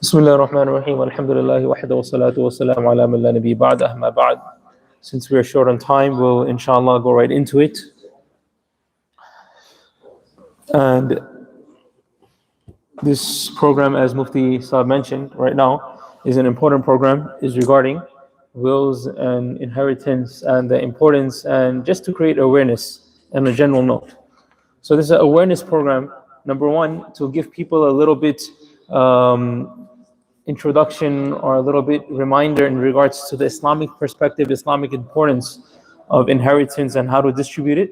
Bismillah ar-Rahman ar-Rahim. Alhamdulillah wahda wa salatu wa salam ala man la nabi ba'da amma ba'd. Since we are short on time, we'll inshallah go right into it. And this program, as Mufti Saab mentioned right now, is an important program, is regarding wills and inheritance and the importance, and just to create awareness on a general note. So this is an awareness program, number one, to give people a little bit introduction or a little bit reminder in regards to the Islamic perspective, Islamic importance of inheritance and how to distribute it.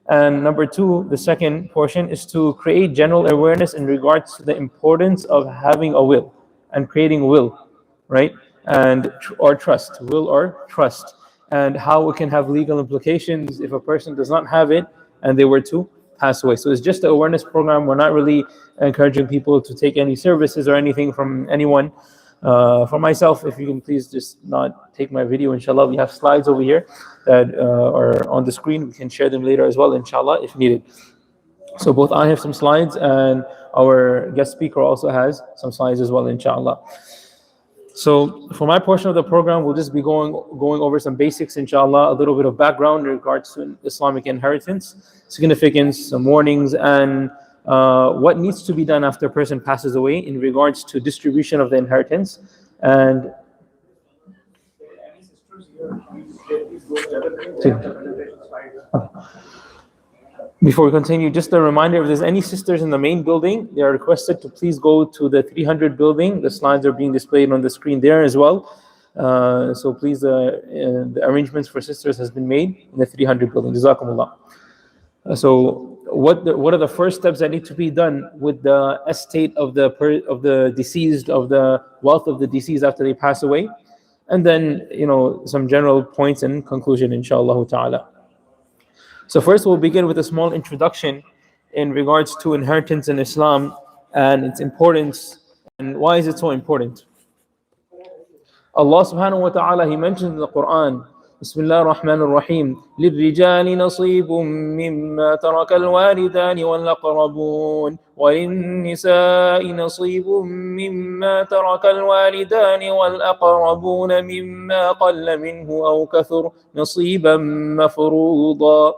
And number two, the second portion is to create general awareness in regards to the importance of having a will and creating a will, right? And or trust, will or trust, and how it can have legal implications if a person does not have it and they were to pass away. So it's just an awareness program. We're not really encouraging people to take any services or anything from anyone. For myself, if you can please just not take my video, inshallah. We have slides over here that are on the screen. We can share them later as well, inshallah, if needed. So both I have some slides and our guest speaker also has some slides as well, inshallah. So for my portion of the program, we'll just be going over some basics, inshallah, a little bit of background in regards to Islamic inheritance, significance, some warnings, and what needs to be done after a person passes away in regards to distribution of the inheritance. And before we continue, just a reminder, if there's any sisters in the main building, they are requested to please go to the 300 building. The slides are being displayed on the screen there as well. So please, the arrangements for sisters has been made in the 300 building. Jazakumullah. So what are the first steps that need to be done with the estate of the deceased, of the wealth of the deceased after they pass away? And then, some general points in conclusion, inshallah ta'ala. So first we'll begin with a small introduction in regards to inheritance in Islam and its importance and why is it so important. Allah subhanahu wa ta'ala, He mentioned in the Quran, Bismillah ar-Rahman ar-Rahim, لِلرِّجَالِ نَصِيبٌ مِّمَّا تَرَكَ الْوَالِدَانِ وَالْأَقْرَبُونَ وَلِلنِّسَاءِ نَصِيبٌ مِّمَّا تَرَكَ الْوَالِدَانِ وَالْأَقْرَبُونَ مِمَّا قَلَّ مِنْهُ أَوْ كَثُرَ نَصِيبًا مَّفْرُوضًا.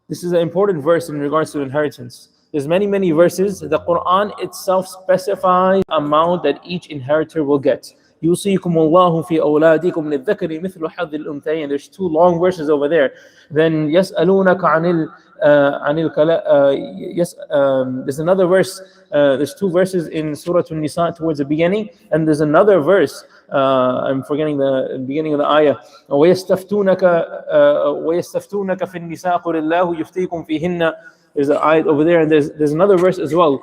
This is an important verse in regards to inheritance. There's many verses. The Quran itself specifies the amount that each inheritor will get. يُوصِيكُمُ اللَّهُ فِي أَوْلَادِكُمْ لِلذَّكَرِ مِثْلُ حَظِّ الْأُنْثَيَيْنِ. There's two long verses over there. Then يَسْأَلُونَكَ there's another verse. There's two verses in Surah An-Nisa towards the beginning, and there's another verse. I'm forgetting the beginning of the ayah. وَيَسْتَفْتُونَكَ فِي النِّسَاءِ قُلِ اللَّهُ يُفْتِيكُمْ فِيهِنَّ. There's an ayah over there, and there's another verse as well.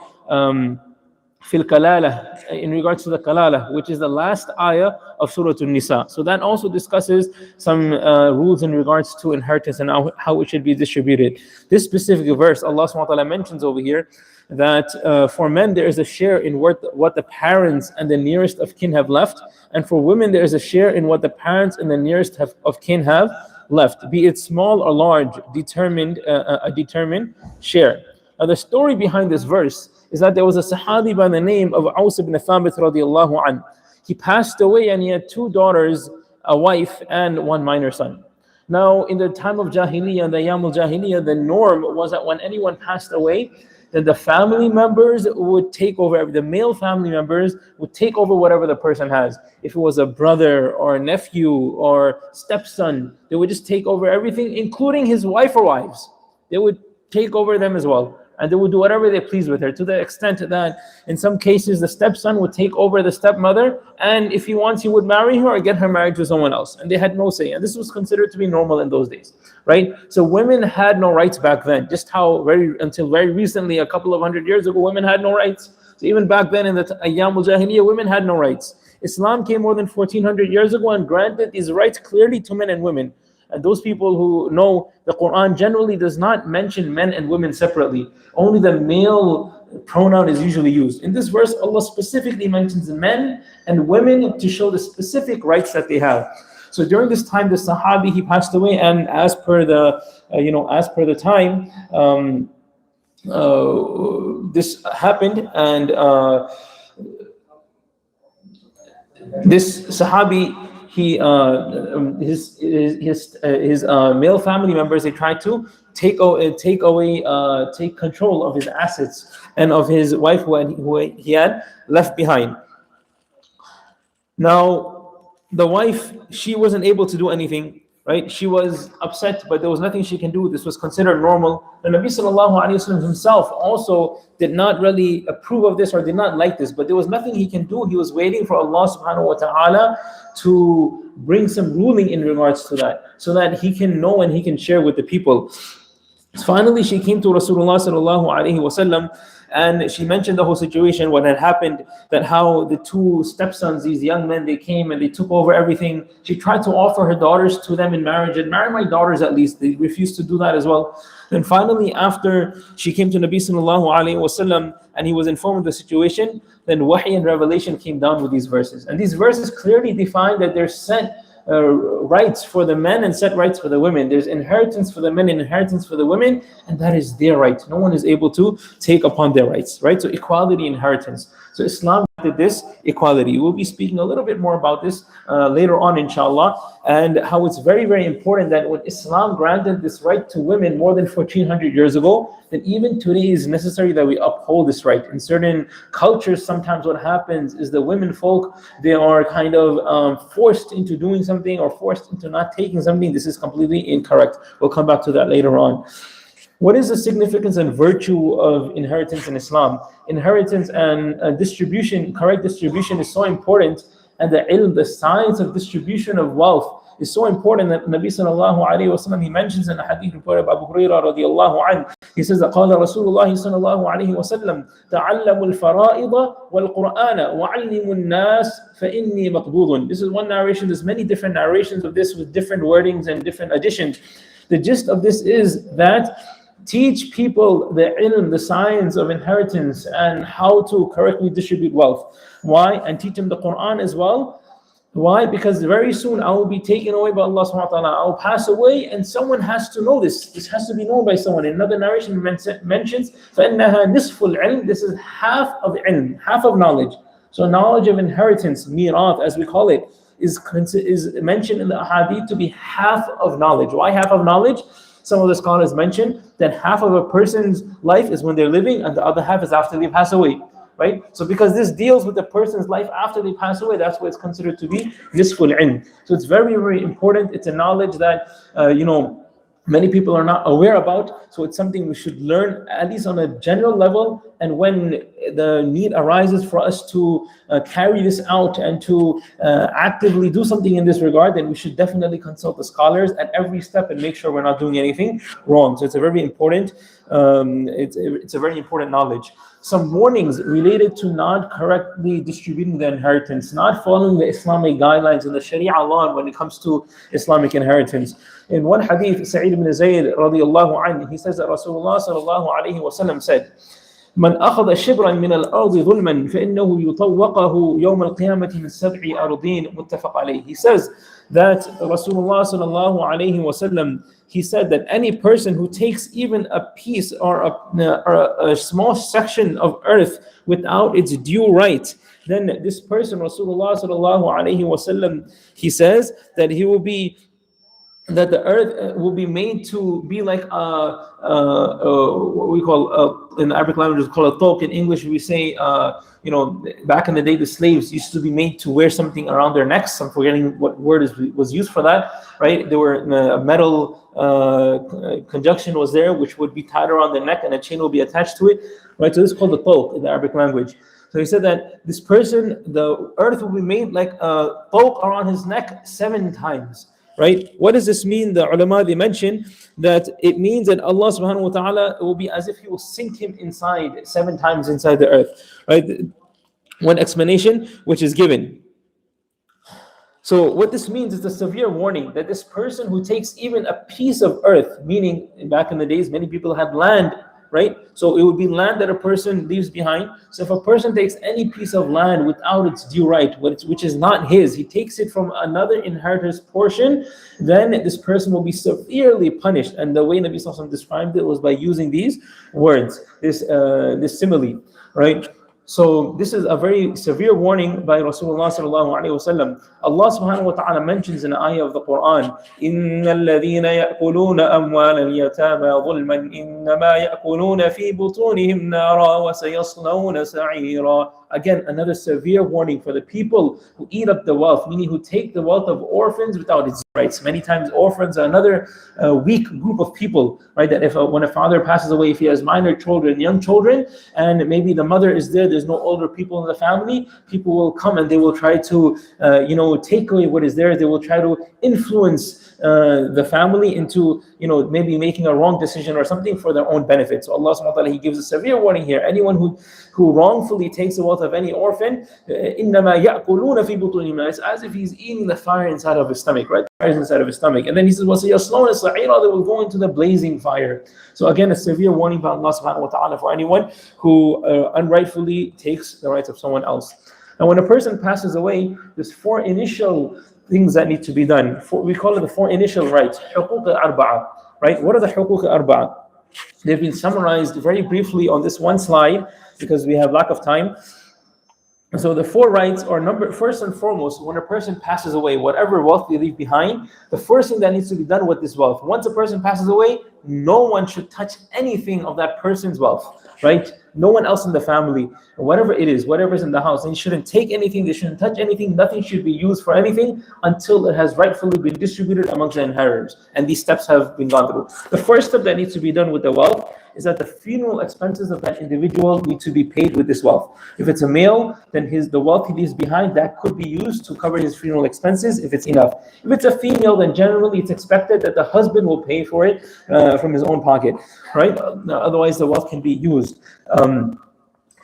Fil kalala, in regards to the kalala, which is the last ayah of Surah An-Nisa. So that also discusses some rules in regards to inheritance and how it should be distributed. This specific verse, Allah subhanahu wa ta'ala mentions over here that for men there is a share in what the parents and the nearest of kin have left, and for women there is a share in what the parents and the nearest of kin have left, be it small or large, a determined share. Now the story behind this verse is that there was a Sahabi by the name of Aus ibn Thabit radiallahu anh. He passed away and he had two daughters, a wife, and one minor son. Now, in the time of Jahiliyyah, the Ayyam al-Jahiliyyah, the norm was that when anyone passed away, then the family members would take over, the male family members would take over whatever the person has. If it was a brother or a nephew or stepson, they would just take over everything, including his wife or wives. They would take over them as well. And they would do whatever they please with her, to the extent that in some cases the stepson would take over the stepmother, and if he wants, he would marry her or get her married to someone else, and they had no say. And this was considered to be normal in those days, right? So women had no rights back then, just how until very recently, a couple of 100 years ago, women had no rights. So even back then in the Ayyam al-Jahiliyyah, women had no rights. Islam came more than 1400 years ago and granted these rights clearly to men and women. And those people who know the Quran generally does not mention men and women separately. Only the male pronoun is usually used. In this verse, Allah specifically mentions men and women to show the specific rights that they have. So during this time, the Sahabi, he passed away, and as per the time, this happened, and This Sahabi, his male family members, they tried to take control of his assets and of his wife who he had left behind. Now, the wife, she wasn't able to do anything, right? She was upset, but there was nothing she can do. This was considered normal. The Nabi sallallahu alaihi wasallam himself also did not really approve of this or did not like this, but there was nothing he can do. He was waiting for Allah subhanahu wa ta'ala to bring some ruling in regards to that, so that he can know and he can share with the people. Finally, she came to Rasulullah sallallahu alaihi wasallam, and she mentioned the whole situation, what had happened, that how the two stepsons, these young men, they came and they took over everything. She tried to offer her daughters to them in marriage, and marry my daughters at least. They refused to do that as well. Then finally, after she came to Nabi sallallahu alaihi wasallam and he was informed of the situation, then wahy and revelation came down with these verses. And these verses clearly define that there's set rights for the men and set rights for the women. There's inheritance for the men and inheritance for the women, and that is their right. No one is able to take upon their rights, right? So equality, inheritance. So Islam did this equality. We'll be speaking a little bit more about this later on, inshallah, and how it's very, very important that when Islam granted this right to women more than 1400 years ago, then even today is necessary that we uphold this right. In certain cultures, sometimes what happens is the women folk, they are kind of forced into doing something or forced into not taking something. This is completely incorrect. We'll come back to that later on. What is the significance and virtue of inheritance in Islam? Inheritance and distribution, correct distribution is so important, and the ilm, the science of distribution of wealth is so important that Nabi sallallahu alayhi wa sallam, he mentions in a hadith reported by Abu Hurairah radiyallahu anhu, he says that قال رسول الله صلى الله عليه وسلم تعلموا الفرائض والقرآن وعلموا الناس فإني مقبوض. This is one narration. There's many different narrations of this with different wordings and different additions. The gist of this is that teach people the ilm, the science of inheritance and how to correctly distribute wealth. Why? And teach them the Quran as well. Why? Because very soon I will be taken away by Allah subhanahu wa ta'ala. I will pass away and someone has to know this. This has to be known by someone. In another narration mentions, فَإِنَّهَا نِصْفُ الْعِلْمِ. This is half of ilm, half of knowledge. So knowledge of inheritance, mirath as we call it, is mentioned in the ahadith to be half of knowledge. Why half of knowledge? Some of the scholars mention that half of a person's life is when they're living and the other half is after they pass away, right? So because this deals with the person's life after they pass away, that's why it's considered to be nisful ilm. So it's very, very important. It's a knowledge that, many people are not aware about. So it's something we should learn at least on a general level. And when the need arises for us to carry this out and to actively do something in this regard, then we should definitely consult the scholars at every step and make sure we're not doing anything wrong. So it's a very important, it's a very important knowledge. Some warnings related to not correctly distributing the inheritance, not following the Islamic guidelines and the Sharia law when it comes to Islamic inheritance. In one hadith, Sa'id ibn Zayd radiyallahu anhu, he says that Rasulullah sallallahu alayhi wa sallam said, من أخذ شبرا من الأرض ظلما فإنه يطوقه يوم القيامة من سبع أرضين متفق عليه. He says that Rasulullah sallallahu alayhi wa sallam, he said that any person who takes even a piece or a small section of earth without its due right, then this person, Rasulullah sallallahu alayhi wa sallam, he says that he will be, that the earth will be made to be like what we call in the Arabic language is called a tawq. In English we say back in the day the slaves used to be made to wear something around their necks. I'm forgetting what word was used for that, right? There were a metal conjunction was there which would be tied around the neck and a chain will be attached to it, right? So this is called the tawq in the Arabic language. So he said that this person, the earth will be made like a tawq around his neck 7 times. Right? What does this mean? The ulama, they mention that it means that Allah subhanahu wa ta'ala will be as if he will sink him inside 7 times inside the earth. Right? One explanation which is given. So what this means is a severe warning that this person who takes even a piece of earth, meaning back in the days many people had land, right? So it would be land that a person leaves behind. So if a person takes any piece of land without its due right, which is not his, he takes it from another inheritor's portion, then this person will be severely punished. And the way Nabi Sallallahu Alaihi Wasallam described it was by using these words, this simile, right? So this is a very severe warning by Rasulullah sallallahu alaihi wasallam. Allah subhanahu wa ta'ala mentions in the ayah of the Quran, إِنَّ الَّذِينَ يَأْكُلُونَ أَمْوَالَ الْيَتَامَى ظُلْمًا إِنَّمَا يَأْكُلُونَ فِي بُطُونِهِمْ نَارًا وَسَيَصْلَوْنَ سَعِيرًا. Again, another severe warning for the people who eat up the wealth, meaning who take the wealth of orphans without its rights. Many times orphans are another weak group of people, right? That if when a father passes away, if he has minor children, young children, and maybe the mother is there's no older people in the family, people will come and they will try to, take away what is theirs. They will try to influence the family into, maybe making a wrong decision or something for their own benefit. So Allah subhanahu wa ta'ala, He gives a severe warning here. Anyone who wrongfully takes the wealth of any orphan, إِنَّمَا يَأْكُلُونَ فِي بُطُونِهِمْ. It's as if he's eating the fire inside of his stomach, right? The fire is inside of his stomach. And then He says, وَسَيَصْلَوْنَ سَعِيرًا. They will go into the blazing fire. So again, a severe warning by Allah subhanahu wa ta'ala for anyone who unrightfully takes the rights of someone else. Now, when a person passes away, there's four initial things that need to be done. We call it the four initial rights. حقوق الأربعة, right? What are the حقوق الأربعة? They've been summarized very briefly on this one slide because we have lack of time. So the four rights are first and foremost, when a person passes away, whatever wealth they leave behind, the first thing that needs to be done with this wealth, once a person passes away, no one should touch anything of that person's wealth, right? No one else in the family, whatever it is, whatever's in the house, they shouldn't take anything, they shouldn't touch anything, nothing should be used for anything until it has rightfully been distributed amongst the inheritors. And these steps have been gone through. The first step that needs to be done with the wealth is that the funeral expenses of that individual need to be paid with this wealth. If it's a male, then the wealth he leaves behind, that could be used to cover his funeral expenses if it's enough. If it's a female, then generally it's expected that the husband will pay for it from his own pocket, right? Otherwise the wealth can be used.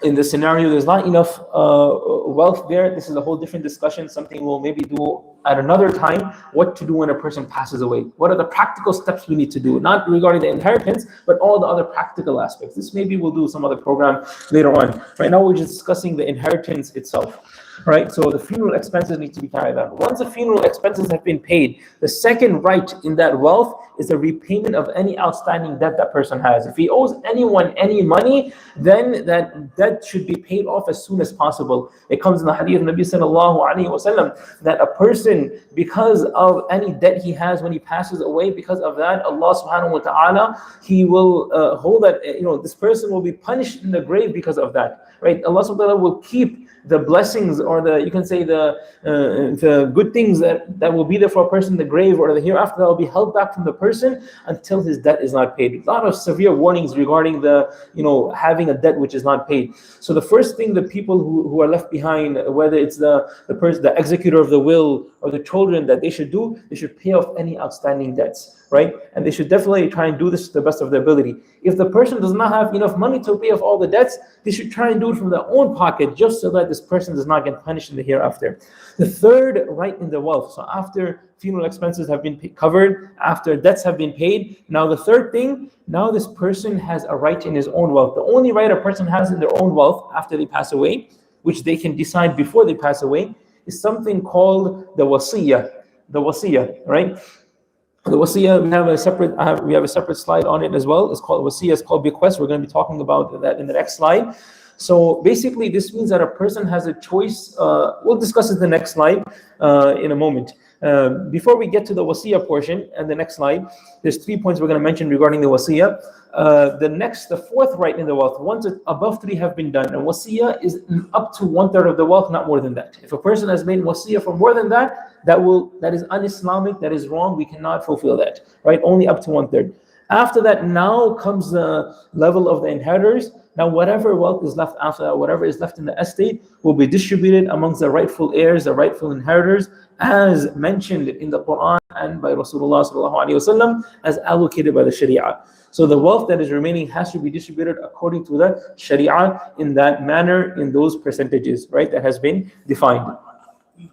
In this scenario, there's not enough wealth there. This is a whole different discussion, something we'll maybe do at another time, what to do when a person passes away. What are the practical steps we need to do? Not regarding the inheritance, but all the other practical aspects. This maybe we'll do some other program later on. Right now, we're just discussing the inheritance itself. Right, so the funeral expenses need to be carried out. Once the funeral expenses have been paid, the second right in that wealth is the repayment of any outstanding debt that person has. If he owes anyone any money, then that debt should be paid off as soon as possible. It comes in the hadith of Nabi sallallahu alaihi wasallam that a person, because of any debt he has when he passes away, because of that, Allah subhanahu wa ta'ala, He will hold that, this person will be punished in the grave because of that. Right, Allah subhanahu wa ta'ala will keep the blessings, or the good things that will be there for a person in the grave or the hereafter, that will be held back from the person until his debt is not paid. A lot of severe warnings regarding having a debt which is not paid. So the first thing the people who are left behind, whether it's the person, the executor of the will, or the children, that they should do, they should pay off any outstanding debts, right? And they should definitely try and do this to the best of their ability. If the person does not have enough money to pay off all the debts, they should try and do it from their own pocket, just so that this person does not get punished in the hereafter. The third right in the wealth, so after funeral expenses have been covered, after debts have been paid, now the third thing, now this person has a right in his own wealth. The only right a person has in their own wealth after they pass away, which they can decide before they pass away, is something called the wasiyah. The wasiyah, right? The wasiyah, we have a separate slide on it as well. It's called wasiyah. It's called bequest. We're going to be talking about that in the next slide. So basically, this means that a person has a choice. We'll discuss it in the next slide in a moment. Before we get to the wasiyah portion and the next slide, there's 3 points we're going to mention regarding the wasiyah. The fourth right in the wealth, once above 3 have been done, and wasiyah is up to 1/3 of the wealth, not more than that. If a person has made wasiyah for more than that, that is un-Islamic, that is wrong, we cannot fulfill that, right? Only up to 1/3. After that, now comes the level of the inheritors. Now, whatever wealth is left after that, whatever is left in the estate, will be distributed amongst the rightful heirs, the rightful inheritors, as mentioned in the Quran and by Rasulullah sallallahu alaihi wasallam, as allocated by the Sharia. So the wealth that is remaining has to be distributed according to the Sharia in that manner, in those percentages, right? That has been defined.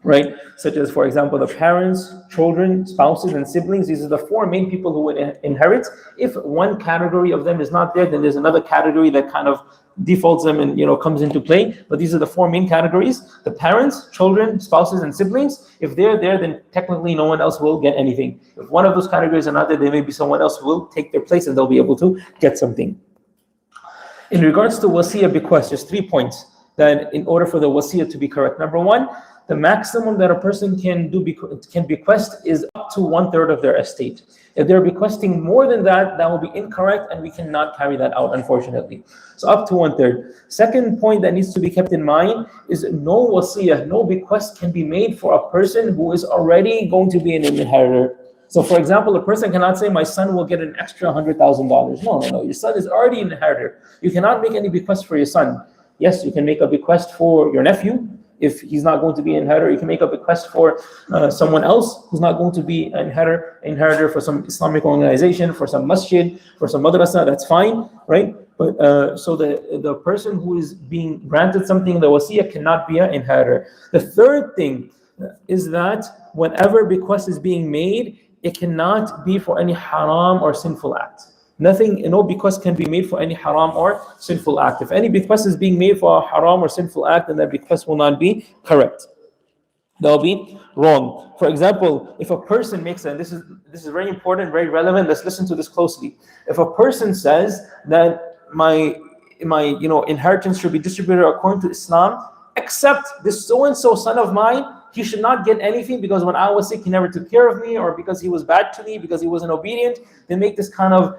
Right, such as, for example, the parents, children, spouses, and siblings. These are the 4 main people who would inherit. If one category of them is not there, then there's another category that kind of defaults them and comes into play. But these are the 4 main categories: the parents, children, spouses, and siblings. If they're there, then technically no one else will get anything. If one of those categories are not there, then maybe someone else will take their place and they'll be able to get something. In regards to wasiyah bequest, there's 3 points. that in order for the wasiyah to be correct. Number one, the maximum that a person can bequest is up to 1/3 of their estate. If they're bequesting more than that, that will be incorrect, and we cannot carry that out, unfortunately. So up to 1/3. Second point that needs to be kept in mind is no wasiyah, no bequest can be made for a person who is already going to be an inheritor. So, for example, a person cannot say, my son will get an extra $100,000. No. Your son is already an inheritor. You cannot make any bequest for your son. Yes, you can make a bequest for your nephew. If he's not going to be an inheritor, you can make a bequest for someone else who's not going to be an inheritor for some Islamic organization, for some masjid, for some madrasa. That's fine, right? But so the person who is being granted something, the wasiyah, cannot be an inheritor. The third thing is that whenever bequest is being made, it cannot be for any haram or sinful act. No bequest can be made for any haram or sinful act. If any bequest is being made for a haram or sinful act, then that bequest will not be correct. That'll be wrong. For example, if a person makes, and this is very important, very relevant, let's listen to this closely. If a person says that my inheritance should be distributed according to Islam, except this so-and-so son of mine, he should not get anything because when I was sick, he never took care of me, or because he was bad to me, because he wasn't obedient. They make this kind of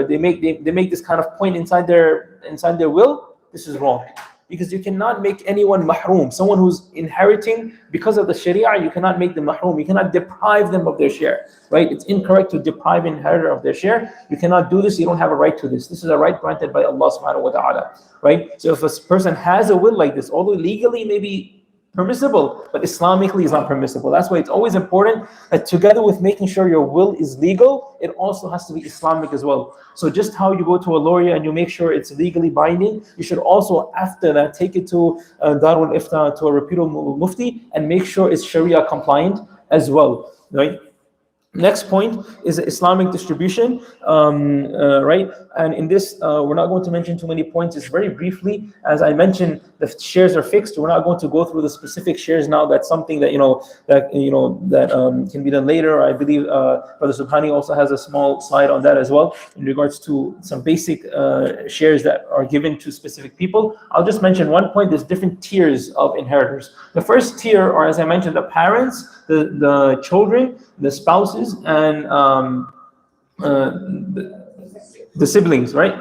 they make this kind of point inside their will. This is wrong, because you cannot make anyone mahroom. Someone who's inheriting because of the Sharia, you cannot make them mahroom. You cannot deprive them of their share, right? It's incorrect to deprive an inheritor of their share. You cannot do this. You don't have a right to this. This is a right granted by Allah subhanahu wa ta'ala, right? So if a person has a will like this, although legally maybe permissible, but Islamically is not permissible. That's why it's always important that together with making sure your will is legal, it also has to be Islamic as well. So just how you go to a lawyer and you make sure it's legally binding, you should also after that take it to Darul Ifta, to a reputable Mufti, and make sure it's Sharia compliant as well, right? Next point is Islamic distribution, right? And in this, we're not going to mention too many points. It's very briefly, as I mentioned, the shares are fixed. We're not going to go through the specific shares now. That's something that can be done later. I believe Brother Subhani also has a small slide on that as well in regards to some basic shares that are given to specific people. I'll just mention one point. There's different tiers of inheritors. The first tier are, as I mentioned, the parents, the children, the spouses, and the siblings, right?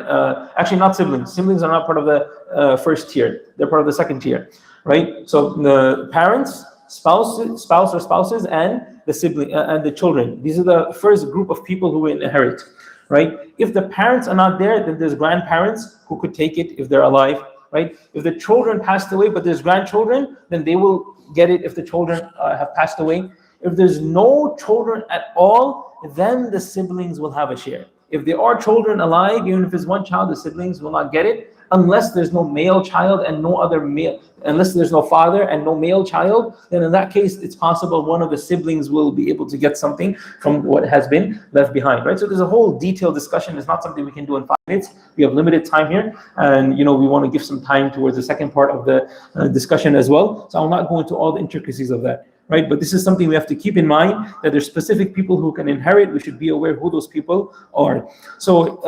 Actually, not siblings. Siblings are not part of the first tier. They're part of the second tier, right? So the parents, spouse or spouses, and the sibling and the children. These are the first group of people who will inherit, right? If the parents are not there, then there's grandparents who could take it if they're alive, right? If the children passed away, but there's grandchildren, then they will get it if the children have passed away. If there's no children at all, then the siblings will have a share. If there are children alive, even if it's one child, the siblings will not get it unless there's no male child and no other male, unless there's no father and no male child. Then in that case, it's possible one of the siblings will be able to get something from what has been left behind, right? So there's a whole detailed discussion. It's not something we can do in 5 minutes. We have limited time here, and we want to give some time towards the second part of the discussion as well. So I'll not go into all the intricacies of that. Right, but this is something we have to keep in mind, that there's specific people who can inherit. We should be aware who those people are. So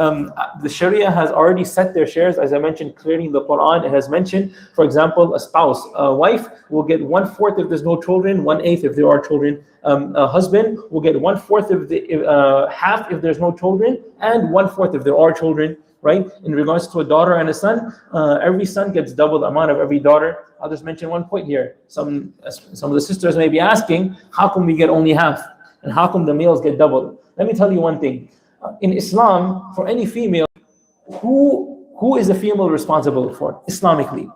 the Sharia has already set their shares, as I mentioned clearly in the Quran. It has mentioned, for example, a spouse, a wife will get 1/4 if there's no children, 1/8 if there are children. A husband will get 1/4 of the half if there's no children, and 1/4 if there are children. Right? In regards to a daughter and a son, every son gets double the amount of every daughter. I'll just mention one point here. Some of the sisters may be asking, how come we get only half? And how come the males get double? Let me tell you one thing. In Islam, for any female, who is the female responsible for Islamically?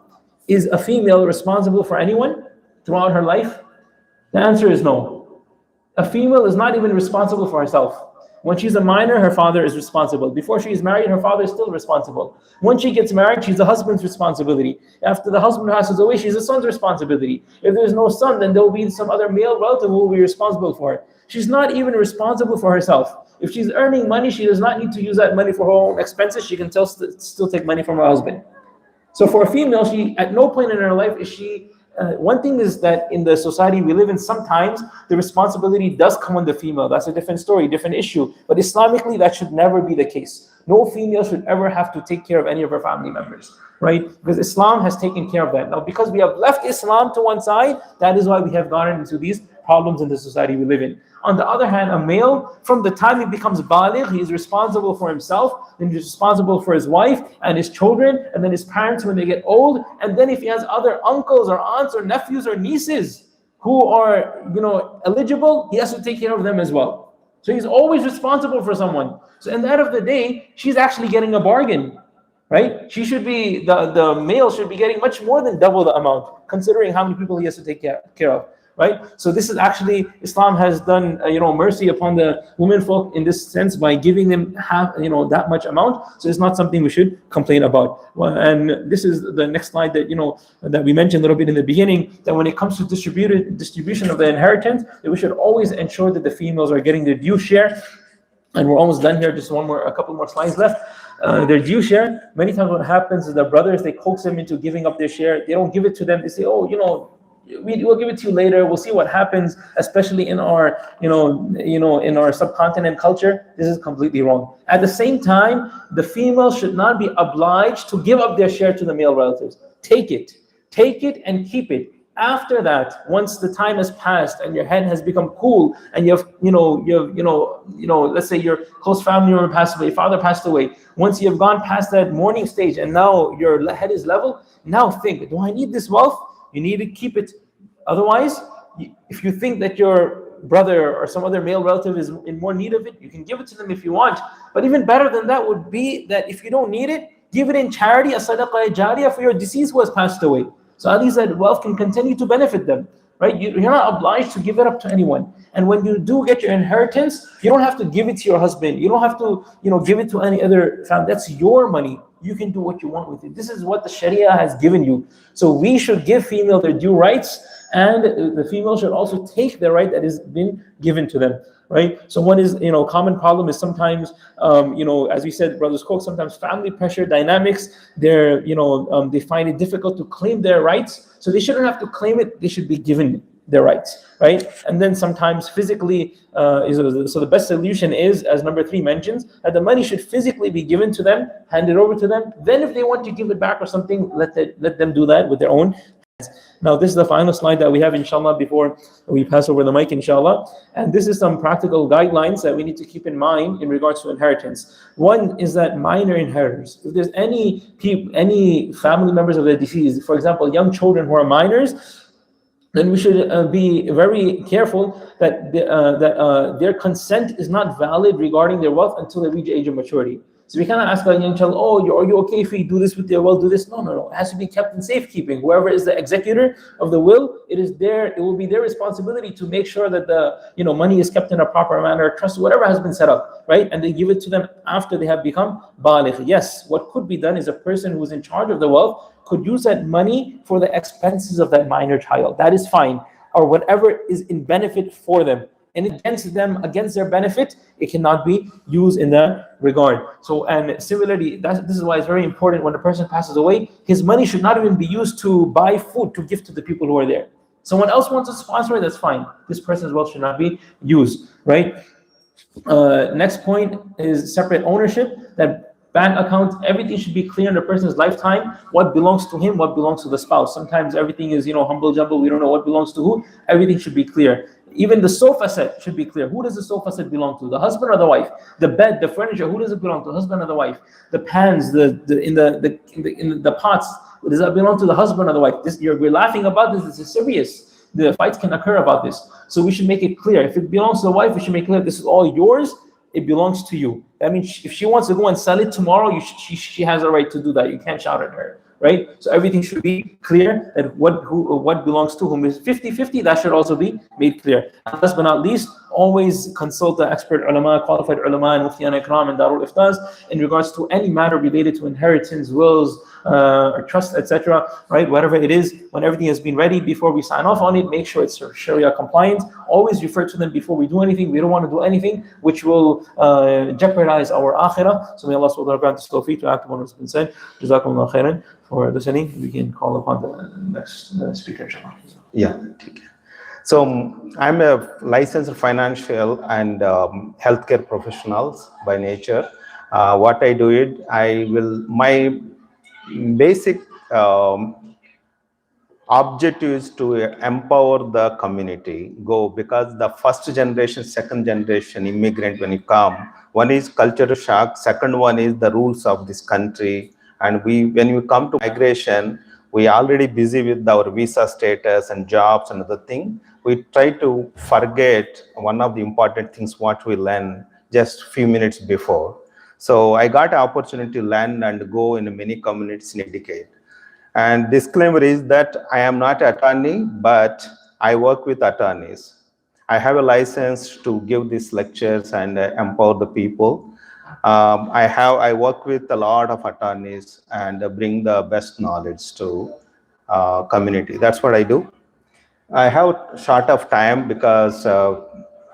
Is a female responsible for anyone throughout her life? The answer is no. A female is not even responsible for herself. When she's a minor, her father is responsible. Before she is married, her father is still responsible. When she gets married, she's the husband's responsibility. After the husband passes away, she's the son's responsibility. If there's no son, then there will be some other male relative who will be responsible for it. She's not even responsible for herself. If she's earning money, she does not need to use that money for her own expenses. She can still take money from her husband. So for a female, she at no point in her life is she one thing is that in the society we live in, sometimes the responsibility does come on the female. That's a different story, different issue. But Islamically, that should never be the case. No female should ever have to take care of any of her family members, right? Because Islam has taken care of that. Now, because we have left Islam to one side, that is why we have gotten into these problems in the society we live in. On the other hand, a male, from the time he becomes baligh, he is responsible for himself, then he's responsible for his wife and his children, and then his parents when they get old, and then if he has other uncles or aunts or nephews or nieces who are, eligible, he has to take care of them as well. So he's always responsible for someone. So in the end of the day, she's actually getting a bargain, right? She should be, the male should be getting much more than double the amount, considering how many people he has to take care of. Right, so this is actually, Islam has done mercy upon the women folk in this sense by giving them half that much amount. So it's not something we should complain about. And this is the next slide that that we mentioned a little bit in the beginning, that when it comes to distribution of the inheritance, that we should always ensure that the females are getting their due share. And we're almost done here, just a couple more slides left. Their due share. Many times what happens is the brothers, they coax them into giving up their share. They don't give it to them. They say, we'll give it to you later. We'll see what happens, especially in our, in our subcontinent culture. This is completely wrong. At the same time, the female should not be obliged to give up their share to the male relatives. Take it and keep it. After that, once the time has passed and your head has become cool, and you have, let's say your close family member passed away, father passed away. Once you have gone past that mourning stage and now your head is level, now think, do I need this wealth? You need to keep it. Otherwise, if you think that your brother or some other male relative is in more need of it, you can give it to them if you want. But even better than that would be that if you don't need it, give it in charity, a sadaqah jariyah for your deceased who has passed away. So at least that wealth can continue to benefit them, right? You're not obliged to give it up to anyone. And when you do get your inheritance, you don't have to give it to your husband. You don't have to, give it to any other family. That's your money. You can do what you want with it. This is what the Sharia has given you. So we should give female their due rights, and the female should also take the right that has been given to them, right? So one is, common problem is sometimes, as we said, brothers cook, sometimes family pressure dynamics, they're, they find it difficult to claim their rights. So they shouldn't have to claim it. They should be given their rights, right? And then sometimes physically, so the best solution is, as number 3 mentions, that the money should physically be given to them, handed over to them. Then if they want to give it back or something, let them do that with their own hands. Now this is the final slide that we have, inshallah, before we pass over the mic, inshallah. And this is some practical guidelines that we need to keep in mind in regards to inheritance. One is that minor inheritors, if there's any family members of the deceased, for example, young children who are minors, then we should be very careful that their consent is not valid regarding their wealth until they reach the age of maturity. So we cannot ask a young child, are you okay if we do this with their wealth, do this? No. It has to be kept in safekeeping. Whoever is the executor of the will, it will be their responsibility to make sure that the money is kept in a proper manner, trust, whatever has been set up, right? And they give it to them after they have become baligh. Yes, what could be done is a person who is in charge of the wealth could use that money for the expenses of that minor child. That is fine. Or whatever is in benefit for them. And against their benefit, it cannot be used in that regard. So, and similarly, this is why it's very important when a person passes away, his money should not even be used to buy food to give to the people who are there. Someone else wants to sponsor it, that's fine. This person's wealth should not be used, right? Next point is separate ownership. That bank account, everything should be clear in the person's lifetime. What belongs to him, what belongs to the spouse. Sometimes everything is, humble jumble. We don't know what belongs to who. Everything should be clear. Even the sofa set should be clear. Who does the sofa set belong to? The husband or the wife? The bed, the furniture, who does it belong to? The husband or the wife? The pans, in the pots, does that belong to the husband or the wife? We're laughing about this. This is serious. The fights can occur about this. So we should make it clear. If it belongs to the wife, we should make it clear this is all yours. It belongs to you. That means if she wants to go and sell it tomorrow, she has a right to do that. You can't shout at her. Right? So everything should be clear that what belongs to whom is 50-50. That should also be made clear. And last but not least, always consult the expert ulama, qualified ulama, and Mufti and Ikram and Darul Iftas in regards to any matter related to inheritance, wills, or trust, etc. Right? Whatever it is, when everything has been ready, before we sign off on it, make sure it's Sharia compliant. Always refer to them before we do anything. We don't want to do anything which will jeopardize our akhirah. So may Allah subhanahu wa ta'ala grant us tawfiq to act on what has been said. Jazakumullah khairan. For listening, we can call upon the next speaker, inshallah. Yeah. So I'm a licensed financial and healthcare professional by nature. What I do it, my basic objective is to empower the community, because the first generation, second generation immigrant, when you come, one is cultural shock, second one is the rules of this country. And when we come to migration, we already busy with our visa status and jobs and other thing. We try to forget one of the important things what we learn just few minutes before. So I got an opportunity to learn and go in many communities in a decade. And disclaimer is that I am not an attorney, but I work with attorneys. I have a license to give these lectures and empower the people. I work with a lot of attorneys and bring the best knowledge to community. That's what I do. I have short of time because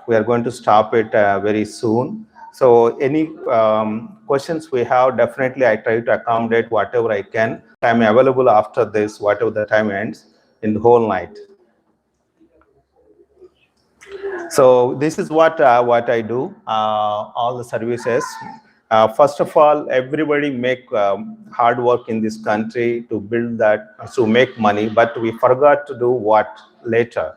we are going to stop it very soon. So any questions we have, definitely I try to accommodate whatever I can. I'm available after this, whatever the time ends, in the whole night. So this is what I do, all the services. First of all, everybody make hard work in this country to build that, to make money, but we forgot to do what later.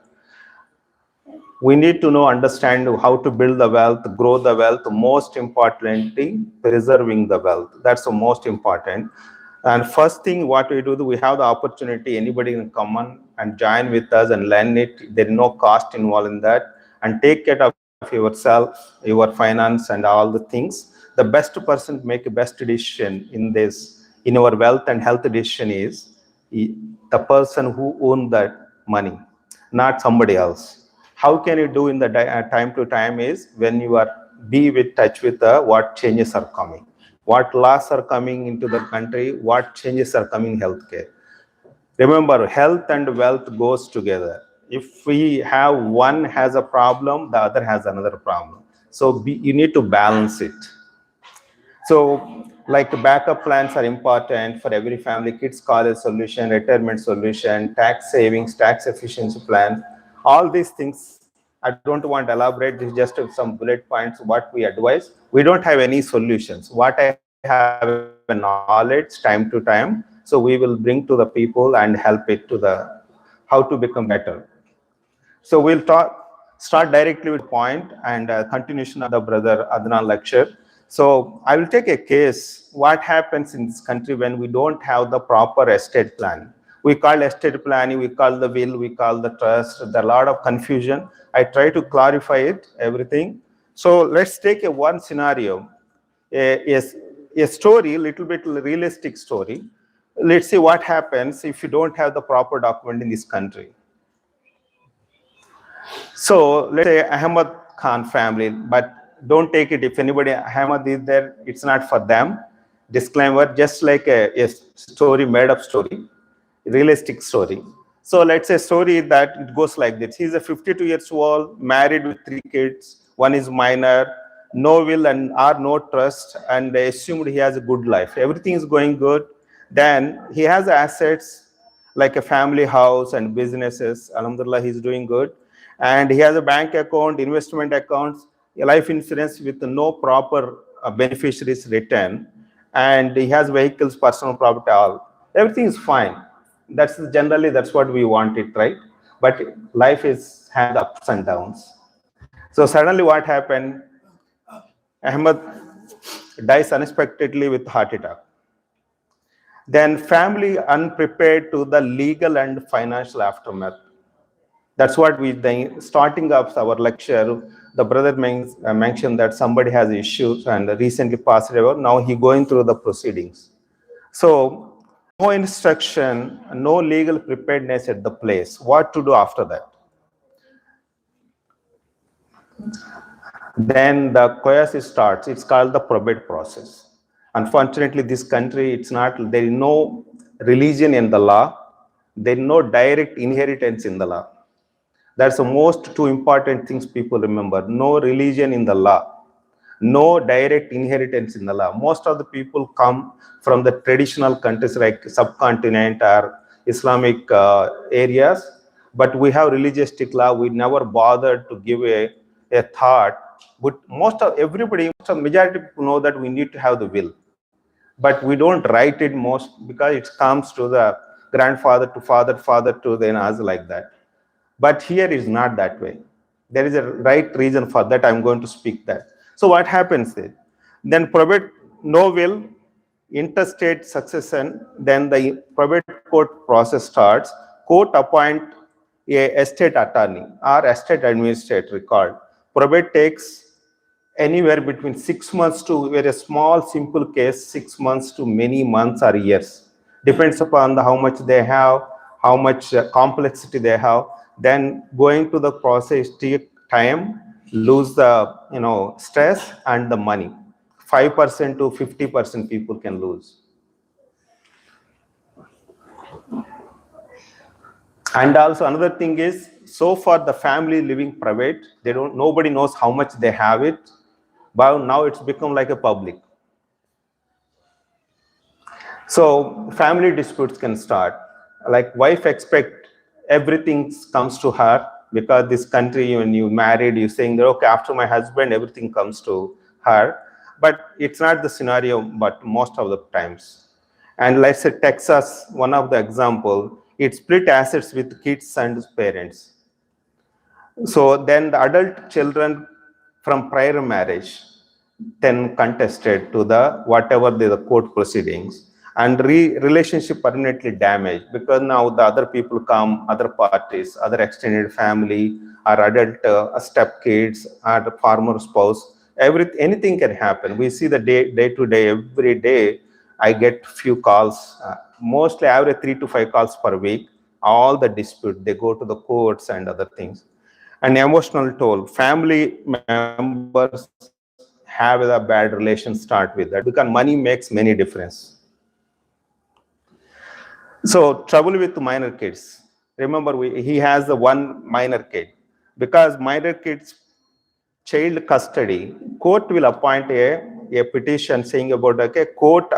We need to understand how to build the wealth, grow the wealth, most importantly, preserving the wealth. That's the most important. And first thing what we do, we have the opportunity, anybody can come on and join with us and learn it. There is no cost involved in that. And take care of yourself, your finance and all the things. The best person to make a best decision in this, in our wealth and health decision is the person who owns that money, not somebody else. How can you do in the time to time is when you are be with touch with what changes are coming, what laws are coming into the country, what changes are coming in healthcare. Remember, health and wealth goes together. If we have one has a problem, the other has another problem. So you need to balance it. So like backup plans are important for every family, kids college solution, retirement solution, tax savings, tax efficiency plan. All these things, I don't want to elaborate, this is just some bullet points, what we advise. We don't have any solutions. What I have a knowledge time to time, so we will bring to the people and help it to how to become better. So we'll start directly with point and continuation of the brother Adnaan lecture. So I will take a case, what happens in this country when we don't have the proper estate plan. We call estate planning, we call the will, we call the trust. There's a lot of confusion. I try to clarify it, everything. So let's take one scenario, a story, little bit realistic story. Let's see what happens if you don't have the proper document in this country. So let's say Ahmad Khan family, but don't take it if anybody Ahmad is there, it's not for them. Disclaimer, just like a story, made up story, realistic story. So let's say story that it goes like this. He's a 52 years old, married with 3 kids. One is minor, no will and no trust, and assumed he has a good life. Everything is going good. Then he has assets like a family house and businesses. Alhamdulillah, he's doing good. And he has a bank account, investment accounts, life insurance with no proper beneficiaries return. And he has vehicles, personal property, all. Everything is fine. That's what we want it, right? But life has the ups and downs. So suddenly what happened? Ahmad dies unexpectedly with heart attack. Then family unprepared to the legal and financial aftermath. That's what starting of our lecture, the brother mentioned that somebody has issues and recently passed away. Now he going through the proceedings. So no instruction, no legal preparedness at the place. What to do after that? Then the coercive starts. It's called the probate process. Unfortunately, this country, it's not, there is no religion in the law. There is no direct inheritance in the law. That's the most two important things people remember. No religion in the law. No direct inheritance in the law. Most of the people come from the traditional countries like subcontinent or Islamic areas, but we have religious law. We never bothered to give a thought. But most of everybody, most of majority of people know that we need to have the will, but we don't write it most because it comes to the grandfather to father, father to then us like that. But here is not that way. There is a right reason for that. I'm going to speak that. So what happens is, then probate, no will, interstate succession, then the probate court process starts. Court appoint a estate attorney or estate administrator record. Probate takes anywhere between 6 months to very small, simple case, 6 months to many months or years. Depends upon how much they have, how much complexity they have. Then going to the process take time, lose the stress and the money. 5% to 50% people can lose. And also another thing is, so far the family living private, nobody knows how much they have it, but now it's become like a public. So family disputes can start. Like wife expect everything comes to her, because this country, when you married, you're saying that, okay, after my husband, everything comes to her. But it's not the scenario, but most of the times. And let's say Texas, one of the example, it split assets with kids and parents. So then the adult children from prior marriage then contested to the whatever the court proceedings, and relationship permanently damaged, because now the other people come, other parties, other extended family, or adult step kids, or the former spouse, anything can happen. We see the day to day, every day I get few calls, mostly I have 3 to 5 calls per week. All the dispute, they go to the courts and other things. And emotional toll, family members have a bad relation start with that, because money makes many difference. So trouble with minor kids. Remember, he has the one minor kid. Because minor kids child custody, court will appoint a petition saying about, okay, court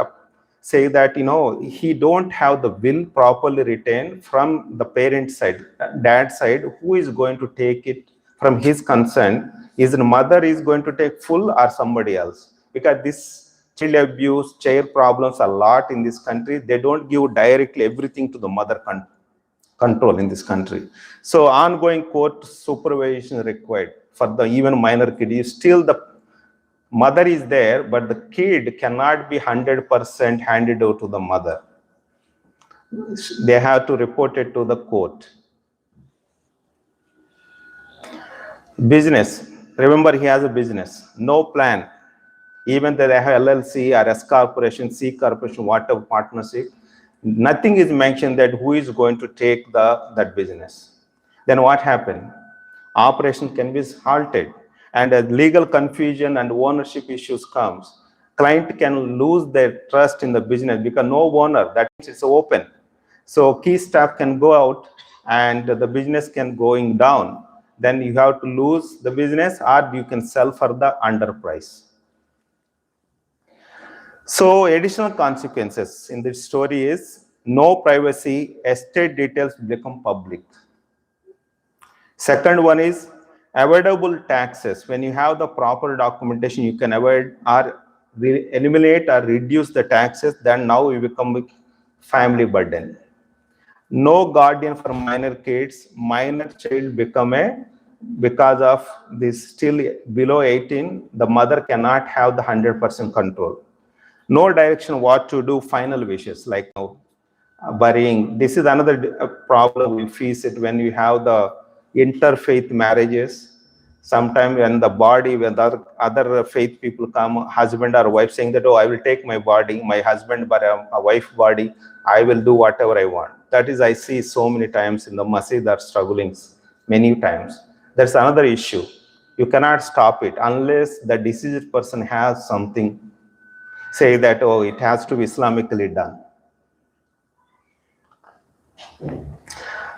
say that he don't have the will properly written from the parent side, dad side, who is going to take it from his consent. Is the mother is going to take full or somebody else? Because this child abuse, child problems a lot in this country. They don't give directly everything to the mother control in this country. So ongoing court supervision required for the even minor kid. Still the mother is there, but the kid cannot be 100% handed over to the mother. They have to report it to the court. Business. Remember, he has a business, no plan. Even though they have LLC or S corporation, C corporation, whatever partnership, nothing is mentioned that who is going to take that business. Then what happened? Operation can be halted, and as legal confusion and ownership issues comes, client can lose their trust in the business because no owner, that means it's open. So key staff can go out and the business can going down. Then you have to lose the business, or you can sell for the underprice. So additional consequences in this story is no privacy, estate details become public. Second one is avoidable taxes. When you have the proper documentation, you can avoid or eliminate or reduce the taxes. Then now you become a family burden. No guardian for minor kids. Minor child become because of this still below 18, the mother cannot have the 100% control. No direction what to do, final wishes like burying. This is another problem we face it when you have the interfaith marriages. Sometimes when the body, when the other faith people come, husband or wife saying that, oh, I will take my body, my husband, but a wife body, I will do whatever I want. That is, I see so many times in the masjid are struggling many times. That's another issue. You cannot stop it unless the deceased person has something, say that, oh, it has to be Islamically done.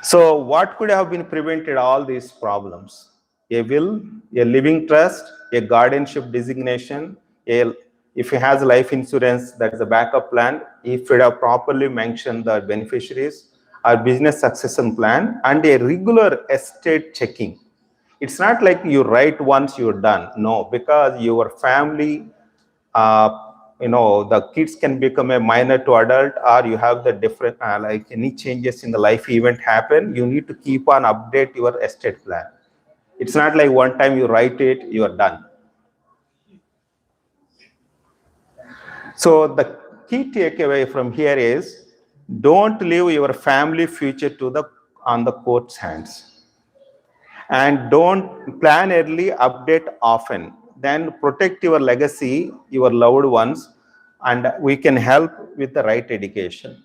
So what could have been prevented all these problems? A will, a living trust, a guardianship designation, if he has life insurance, that is a backup plan, if it have properly mentioned the beneficiaries, a business succession plan, and a regular estate checking. It's not like you write once you're done. No, because your family, the kids can become a minor to adult, or you have the different, like any changes in the life event happen, you need to keep on update your estate plan. It's not like one time you write it, you are done. So the key takeaway from here is, don't leave your family future on the court's hands. And don't plan early, update often. Then protect your legacy, your loved ones, and we can help with the right education.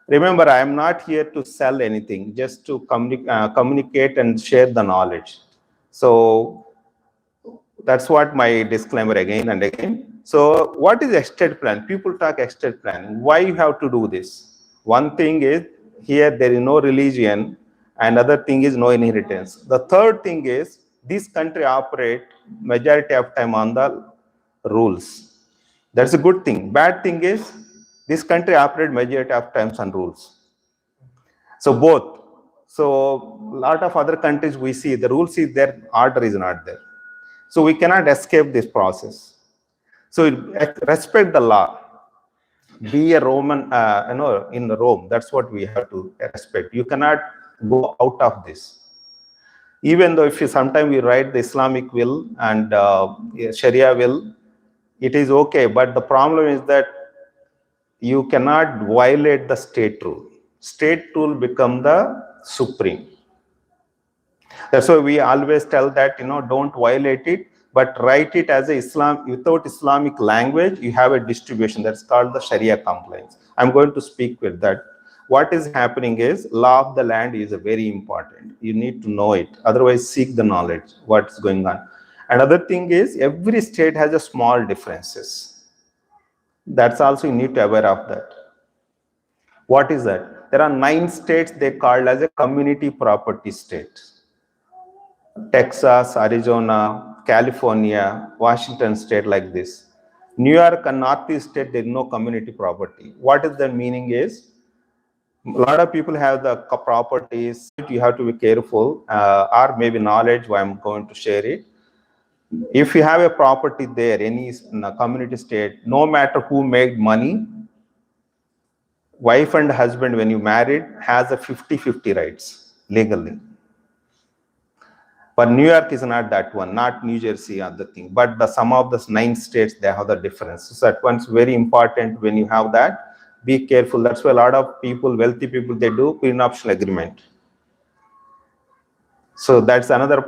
Remember, I am not here to sell anything, just to communicate and share the knowledge. So that's what my disclaimer again and again. So what is estate plan? People talk estate plan. Why you have to do this? One thing is, here there is no religion, and other thing is no inheritance. The third thing is, this country operate majority of time on the rules. That's a good thing. Bad thing is, this country operate majority of times on rules. So both. So a lot of other countries we see the rules is there, order is not there. So we cannot escape this process. So respect the law. Be a Roman, in Rome. That's what we have to respect. You cannot go out of this. Even though if you sometimes we write the Islamic will and Sharia will, it is okay. But the problem is that you cannot violate the state rule. State rule become the supreme. That's why we always tell that, don't violate it, but write it as a Islam, without Islamic language, you have a distribution that's called the Sharia compliance. I'm going to speak with that. What is happening is, law of the land is very important. You need to know it. Otherwise, seek the knowledge, what's going on. Another thing is, every state has a small differences. That's also you need to be aware of that. What is that? There are 9 states they called as a community property state. Texas, Arizona, California, Washington state, like this. New York and Northeast state, there is no community property. What is the meaning is, a lot of people have the properties. You have to be careful, or maybe knowledge, why I'm going to share it. If you have a property there, any in a community state, no matter who made money, wife and husband, when you married, has a 50-50 rights legally. But New York is not that one, not New Jersey, other thing. But some of the 9 states, they have the difference. So that one's very important. When you have that, be careful. That's why a lot of people, wealthy people, they do prenuptial agreement. So that's another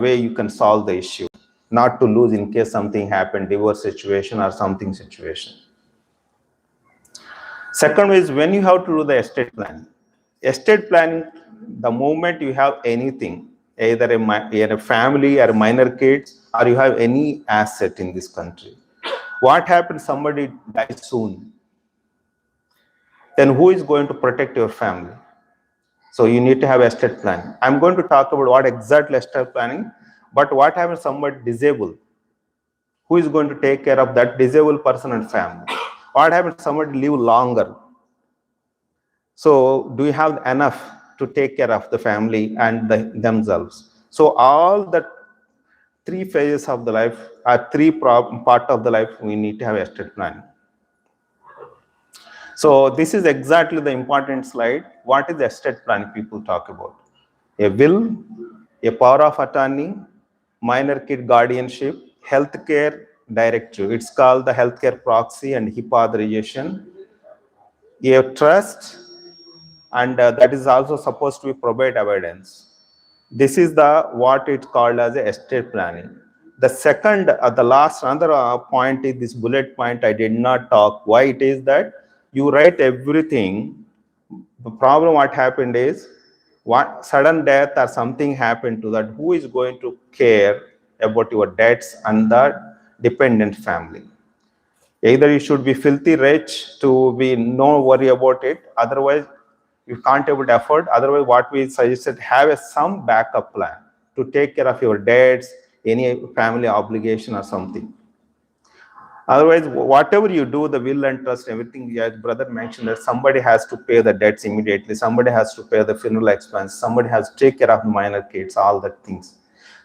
way you can solve the issue, not to lose in case something happened, divorce situation or something situation. Second is, when you have to do the estate planning. Estate planning, the moment you have anything, either a family or minor kids, or you have any asset in this country. What happens? Somebody dies soon. Then who is going to protect your family? So you need to have estate planning. I'm going to talk about what exactly estate planning, but what happens somebody disabled? Who is going to take care of that disabled person and family? What happens somebody live longer? So do you have enough to take care of the family and themselves? So all the 3 phases of the life, are 3 part of the life, we need to have estate planning. So this is exactly the important slide. What is estate planning people talk about? A will, a power of attorney, minor kid guardianship, healthcare directive. It's called the healthcare proxy and HIPAA authorization. A trust, and that is also supposed to be probate evidence. This is what it's called as a estate planning. The second, the last, another point is this bullet point I did not talk. Why it is that you write everything. The problem what happened is, What sudden death or something happened to that, who is going to care about your debts and the dependent family? Either you should be filthy rich to be no worry about it, otherwise you can't able to afford. Otherwise, what we suggested, have some backup plan to take care of your debts, any family obligation or something. Otherwise, whatever you do, the will and trust, everything, as brother mentioned, that somebody has to pay the debts immediately, somebody has to pay the funeral expense, somebody has to take care of minor kids, all that things.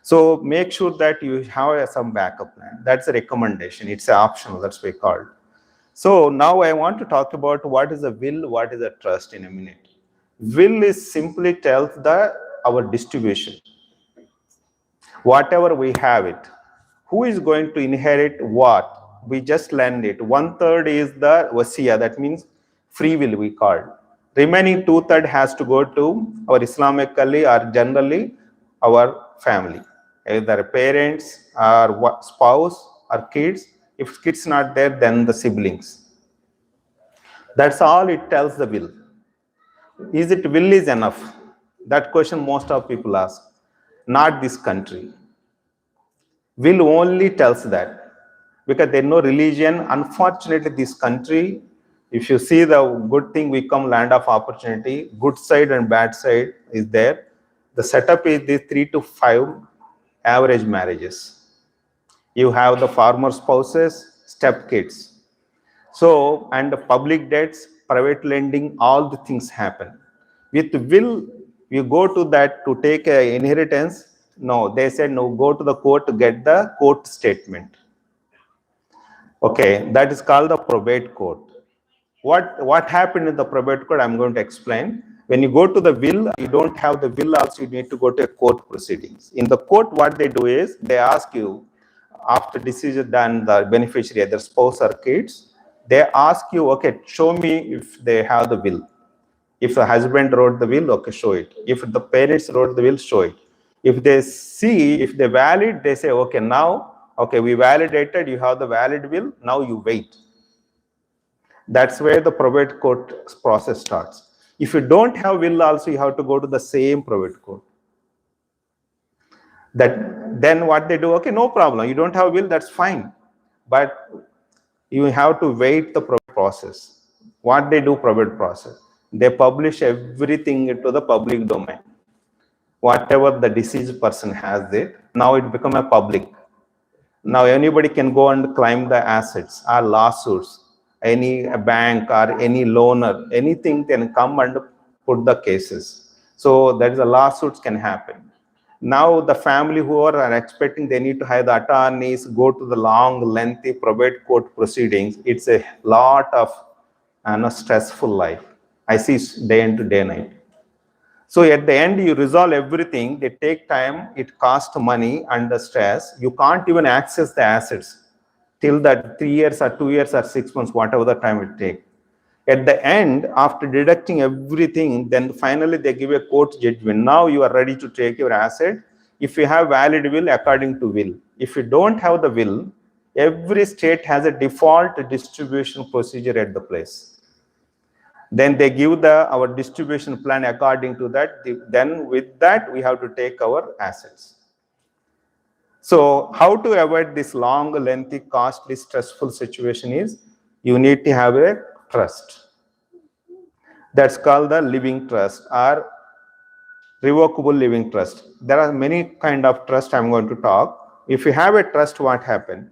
So make sure that you have some backup plan. That's a recommendation. It's optional. That's what we call it. So now I want to talk about what is a will, what is a trust in a minute. Will is simply tells our distribution. Whatever we have it. Who is going to inherit what? We just lend it. 1/3 is the wasiya, that means free will we call it. Remaining 2/3 has to go to our Islamically or generally our family, either parents or spouse or kids. If kids not there, then the siblings. That's all it tells the will. Is it will is enough? That question most of people ask. Not this country. Will only tells that. Because there's no religion. Unfortunately, this country, if you see the good thing, we come land of opportunity, good side and bad side is there. The setup is these 3 to 5 average marriages. You have the farmer spouses, step kids. So, and the public debts, private lending, all the things happen. With will, you go to that to take an inheritance. No, they said, no, go to the court to get the court statement. Okay, that is called the probate court. What happened in the probate court, I'm going to explain. When you go to the will, you don't have the will also, you need to go to a court proceedings. In the court, what they do is, they ask you, after decision done, the beneficiary, either spouse or kids, they ask you, okay, show me if they have the will. If the husband wrote the will, okay, show it. If the parents wrote the will, show it. If they see, if they valid, they say, okay, now, okay, we validated, you have the valid will, now you wait. That's where the probate court process starts. If you don't have will also, you have to go to the same probate court. Then what they do, okay, no problem, you don't have will, that's fine. But you have to wait the probate process. What they do, probate process, they publish everything into the public domain. Whatever the deceased person has it, now it become a public. Now anybody can go and claim the assets or lawsuits. Any bank or any loaner, anything can come and put the cases. So that is a lawsuits can happen. Now the family who are expecting, they need to hire the attorneys, go to the long, lengthy probate court proceedings. It's a lot of stressful life. I see day into day night. So at the end, you resolve everything. They take time. It costs money and the stress. You can't even access the assets till that 3 years or 2 years or 6 months, whatever the time it takes. At the end, after deducting everything, then finally they give a court judgment. Now you are ready to take your asset. If you have valid will, according to will. If you don't have the will, every state has a default distribution procedure at the place. Then they give our distribution plan according to that. Then with that, we have to take our assets. So how to avoid this long, lengthy, costly, stressful situation is, you need to have a trust. That's called the living trust or revocable living trust. There are many kind of trust I'm going to talk. If you have a trust, what happens?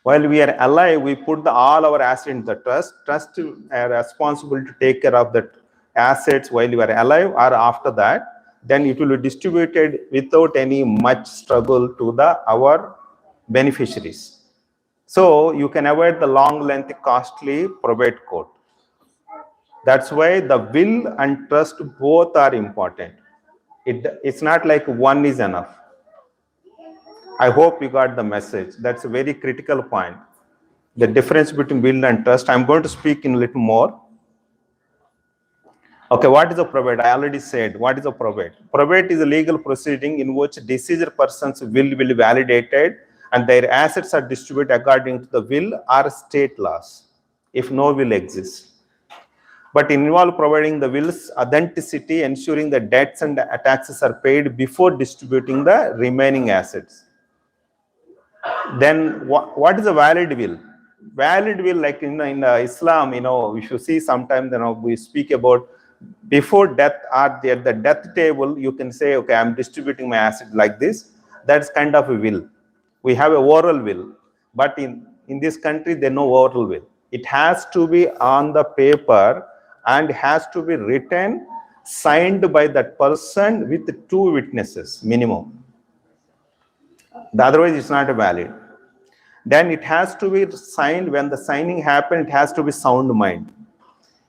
While we are alive, we put all our assets in the trust. Trust are responsible to take care of the assets while you are alive or after that. Then it will be distributed without any much struggle to our beneficiaries. So you can avoid the long, lengthy, costly probate court. That's why the will and trust both are important. It's not like one is enough. I hope you got the message. That's a very critical point. The difference between will and trust. I'm going to speak in a little more. Okay, what is a probate? I already said, what is a probate? Probate is a legal proceeding in which deceased person's will be validated and their assets are distributed according to the will or state laws, if no will exists. but involve providing the will's authenticity, ensuring the debts and taxes are paid before distributing the remaining assets. Then what is a valid will? Valid will, like in Islam, if you see sometimes, we speak about before death or at the death table, you can say, okay, I'm distributing my asset like this. That's kind of a will. We have a oral will, but in this country, there's no oral will. It has to be on the paper and has to be written, signed by that person with 2 witnesses minimum. Otherwise, it's not valid. Then it has to be signed. When the signing happens, it has to be sound mind.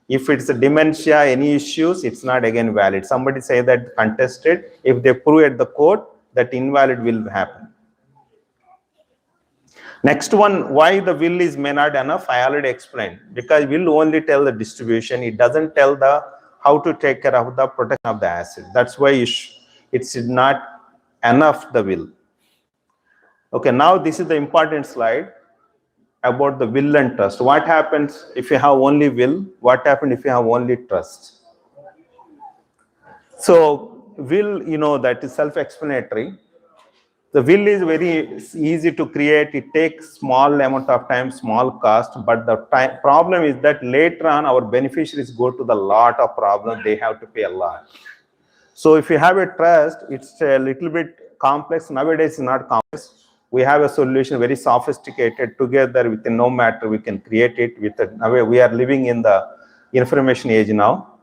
If it's a dementia, any issues, it's not again valid. Somebody say that contested. If they prove at the court, that invalid will happen. Next one, why the will is may not enough, I already explained. Because will only tell the distribution. It doesn't tell the how to take care of the protection of the asset. That's why it's not enough, the will. Okay, now this is the important slide about the will and trust. What happens if you have only will? What happens if you have only trust? So will, that is self-explanatory. The will is very easy to create. It takes small amount of time, small cost, but the problem is that later on our beneficiaries go to the lot of problem. They have to pay a lot. So if you have a trust, it's a little bit complex. Nowadays, it's not complex. We have a solution, very sophisticated. Together, with no matter, we can create it. We are living in the information age now.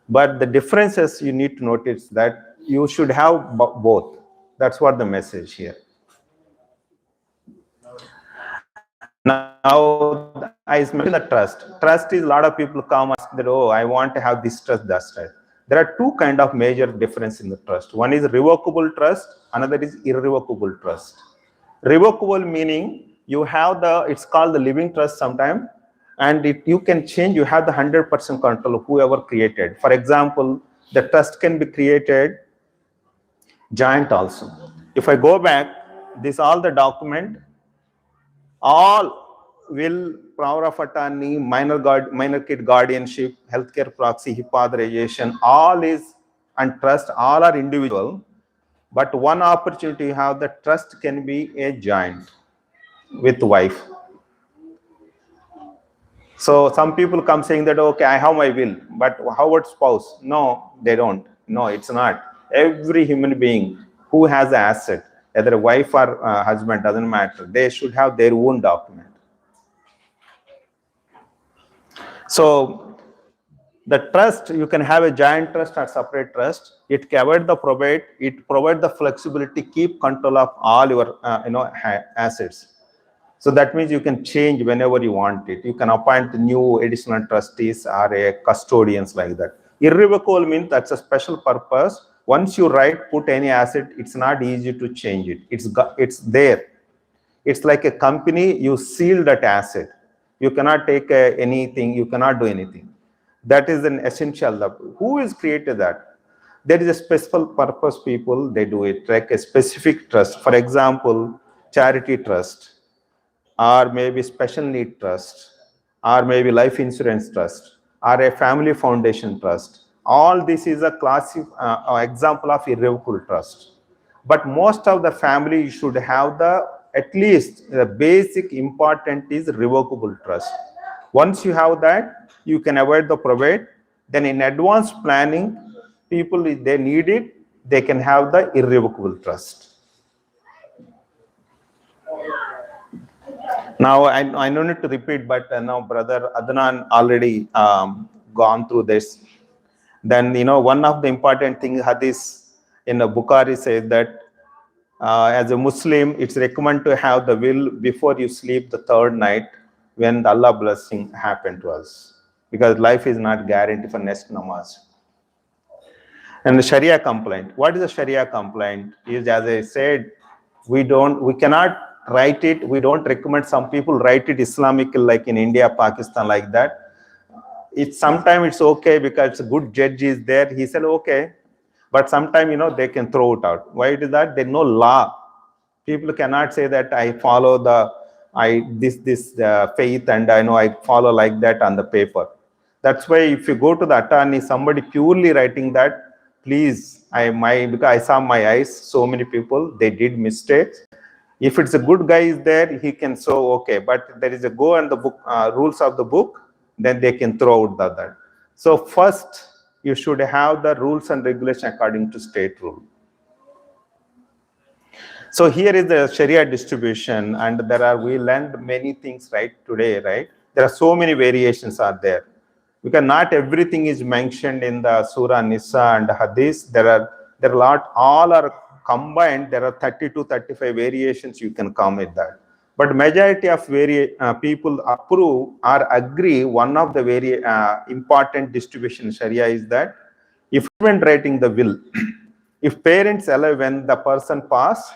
But the differences you need to notice that you should have both. That's what the message here. Now, I mentioned the trust. Trust is a lot of people come ask that, oh, I want to have this trust, that trust. There are 2 kind of major difference in the trust. One is revocable trust, another is irrevocable trust. Revocable meaning you have it's called the living trust sometime, and you can change, you have the 100% control of whoever created. For example, the trust can be created joint also. If I go back, this all the document, all will, power of attorney, minor kid guardianship, healthcare proxy, HIP authorization, all is, and trust, all are individual. But one opportunity you have, the trust can be a joint with wife. So some people come saying that, okay, I have my will, but how about spouse? No, they don't. No, it's not. Every human being who has an asset, whether a wife or husband, doesn't matter, they should have their own document. So the trust, you can have a joint trust or separate trust. It covers the probate. It provides the flexibility, keep control of all your assets. So that means you can change whenever you want it. You can appoint new additional trustees or custodians like that. Irrevocable means that's a special purpose. Once you put any asset, it's not easy to change it. It's there. It's like a company, you seal that asset. You cannot take anything, you cannot do anything. That is an essential. Who has created that? There is a special purpose people, they do it, like a specific trust. For example, charity trust, or maybe special need trust, or maybe life insurance trust, or a family foundation trust. All this is a classic example of irrevocable trust. But most of the family should have at least the basic important is revocable trust. Once you have that, you can avoid the probate. Then in advanced planning, people, if they need it, they can have the irrevocable trust. Now, I don't need to repeat, but now Brother Adnaan already gone through this. Then, one of the important things, hadith in the Bukhari says that as a Muslim, it's recommended to have the will before you sleep the 3rd night when the Allah blessing happened to us. Because life is not guaranteed for next namaz. And the Sharia complaint. What is the Sharia complaint? Is, as I said, we cannot write it. We don't recommend some people write it Islamic, like in India, Pakistan, like that. Sometimes it's okay because a good judge is there. He said, okay. But sometimes, they can throw it out. Why is that? There's no law. People cannot say that I follow this faith and I follow like that on the paper. That's why if you go to the attorney, somebody purely writing that, please, because I saw my eyes, so many people, they did mistakes. If it's a good guy is there, he can show, okay, but there is a go and the book, rules of the book, then they can throw out that. So first, you should have the rules and regulation according to state rule. So here is the Sharia distribution, and we learned many things right today, right? There are so many variations are there. Because not everything is mentioned in the Surah Nisa and Hadith. There are a lot, all are combined. There are 30 to 35 variations you can come with that. But majority of people approve or agree. One of the very important distribution Sharia is that if when writing the will, if parents allow when the person pass,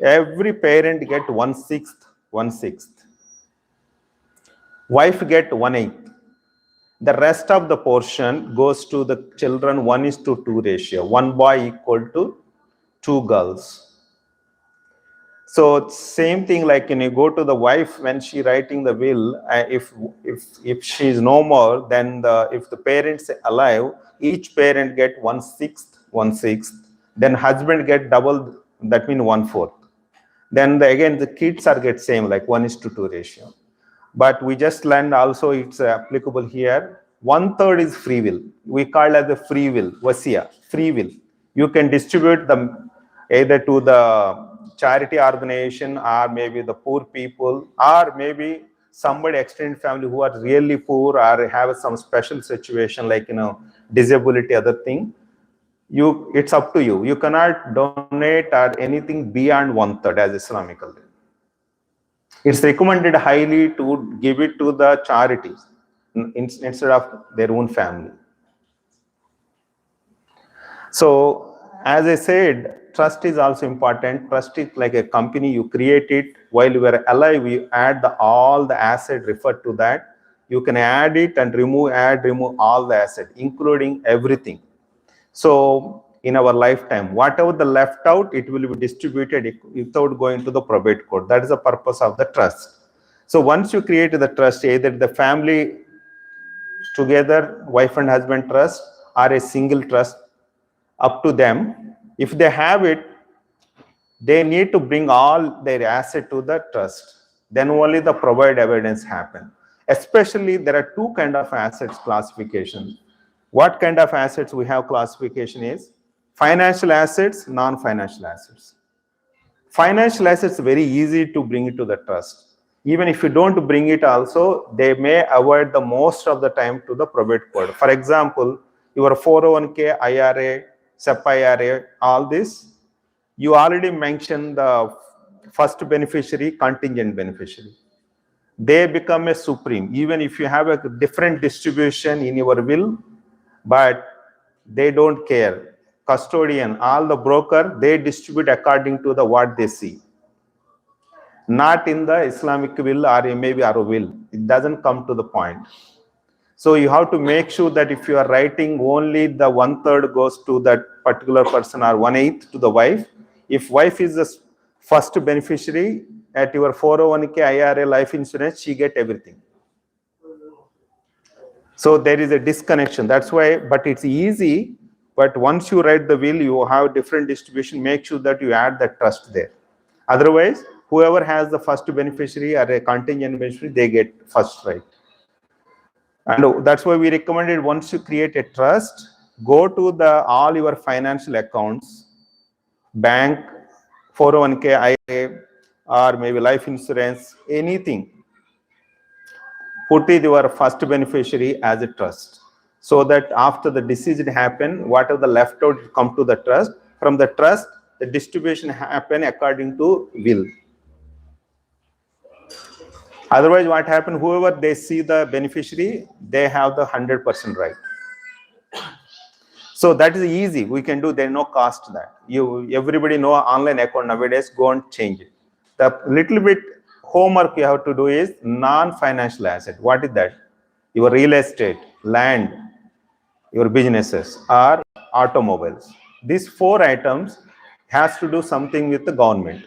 every parent get 1/6, 1/6. Wife get 1/8. The rest of the portion goes to the children 1:2 ratio. One boy equal to 2 girls. So same thing like when you go to the wife when she writing the will, if she is no more, then if the parents alive, each parent get 1/6, 1/6. Then husband get double, that means 1/4. Then again the kids are get same like 1:2 ratio. But we just learned also it's applicable here. 1/3 is free will. We call it as the free will, wasiya, free will. You can distribute them either to the charity organization or maybe the poor people or maybe somebody extended family who are really poor or have some special situation like, disability, other thing. It's up to you. You cannot donate or anything beyond 1/3 as Islamically. It's recommended highly to give it to the charities instead of their own family. So, as I said, trust is also important. Trust is like a company, you create it while you are alive, you add all the asset referred to that. You can add it and remove all the asset, including everything. So, in our lifetime, whatever the left out, it will be distributed without going to the probate court. That is the purpose of the trust. So once you create the trust, either the family together, wife and husband trust, or a single trust, up to them. If they have it, they need to bring all their asset to the trust. Then only the provide evidence happen. Especially there are two kind of assets classification. What kind of assets we have classification is financial assets, non-financial assets. Financial assets very easy to bring it to the trust. Even if you don't bring it also, they may avoid the most of the time to the probate court. For example, your 401k, IRA, SEP IRA, all this, you already mentioned the first beneficiary, contingent beneficiary. They become a supreme, even if you have a different distribution in your will, but they don't care. Custodian, all the broker, they distribute according to the what they see. Not in the Islamic will or maybe our will. It doesn't come to the point. So you have to make sure that if you are writing only the 1/3 goes to that particular person or 1/8 to the wife. If wife is the first beneficiary at your 401k, IRA, life insurance, she get everything. So there is a disconnection. That's why, but it's easy. But once you write the will, you have different distribution. Make sure that you add the trust there. Otherwise, whoever has the first beneficiary or a contingent beneficiary, they get first right. And that's why we recommended once you create a trust, go to all your financial accounts, bank, 401k, IRA, or maybe life insurance, anything. Put it your first beneficiary as a trust. So that after the decision happen, whatever the left out come to the trust. From the trust, the distribution happen according to will. Otherwise, what happen? Whoever they see the beneficiary, they have the 100% right. So that is easy. We can do. There's no cost to that. Everybody know online account nowadays. Go and change it. The little bit homework you have to do is non-financial asset. What is that? Your real estate, land, your businesses, or automobiles. These 4 items has to do something with the government.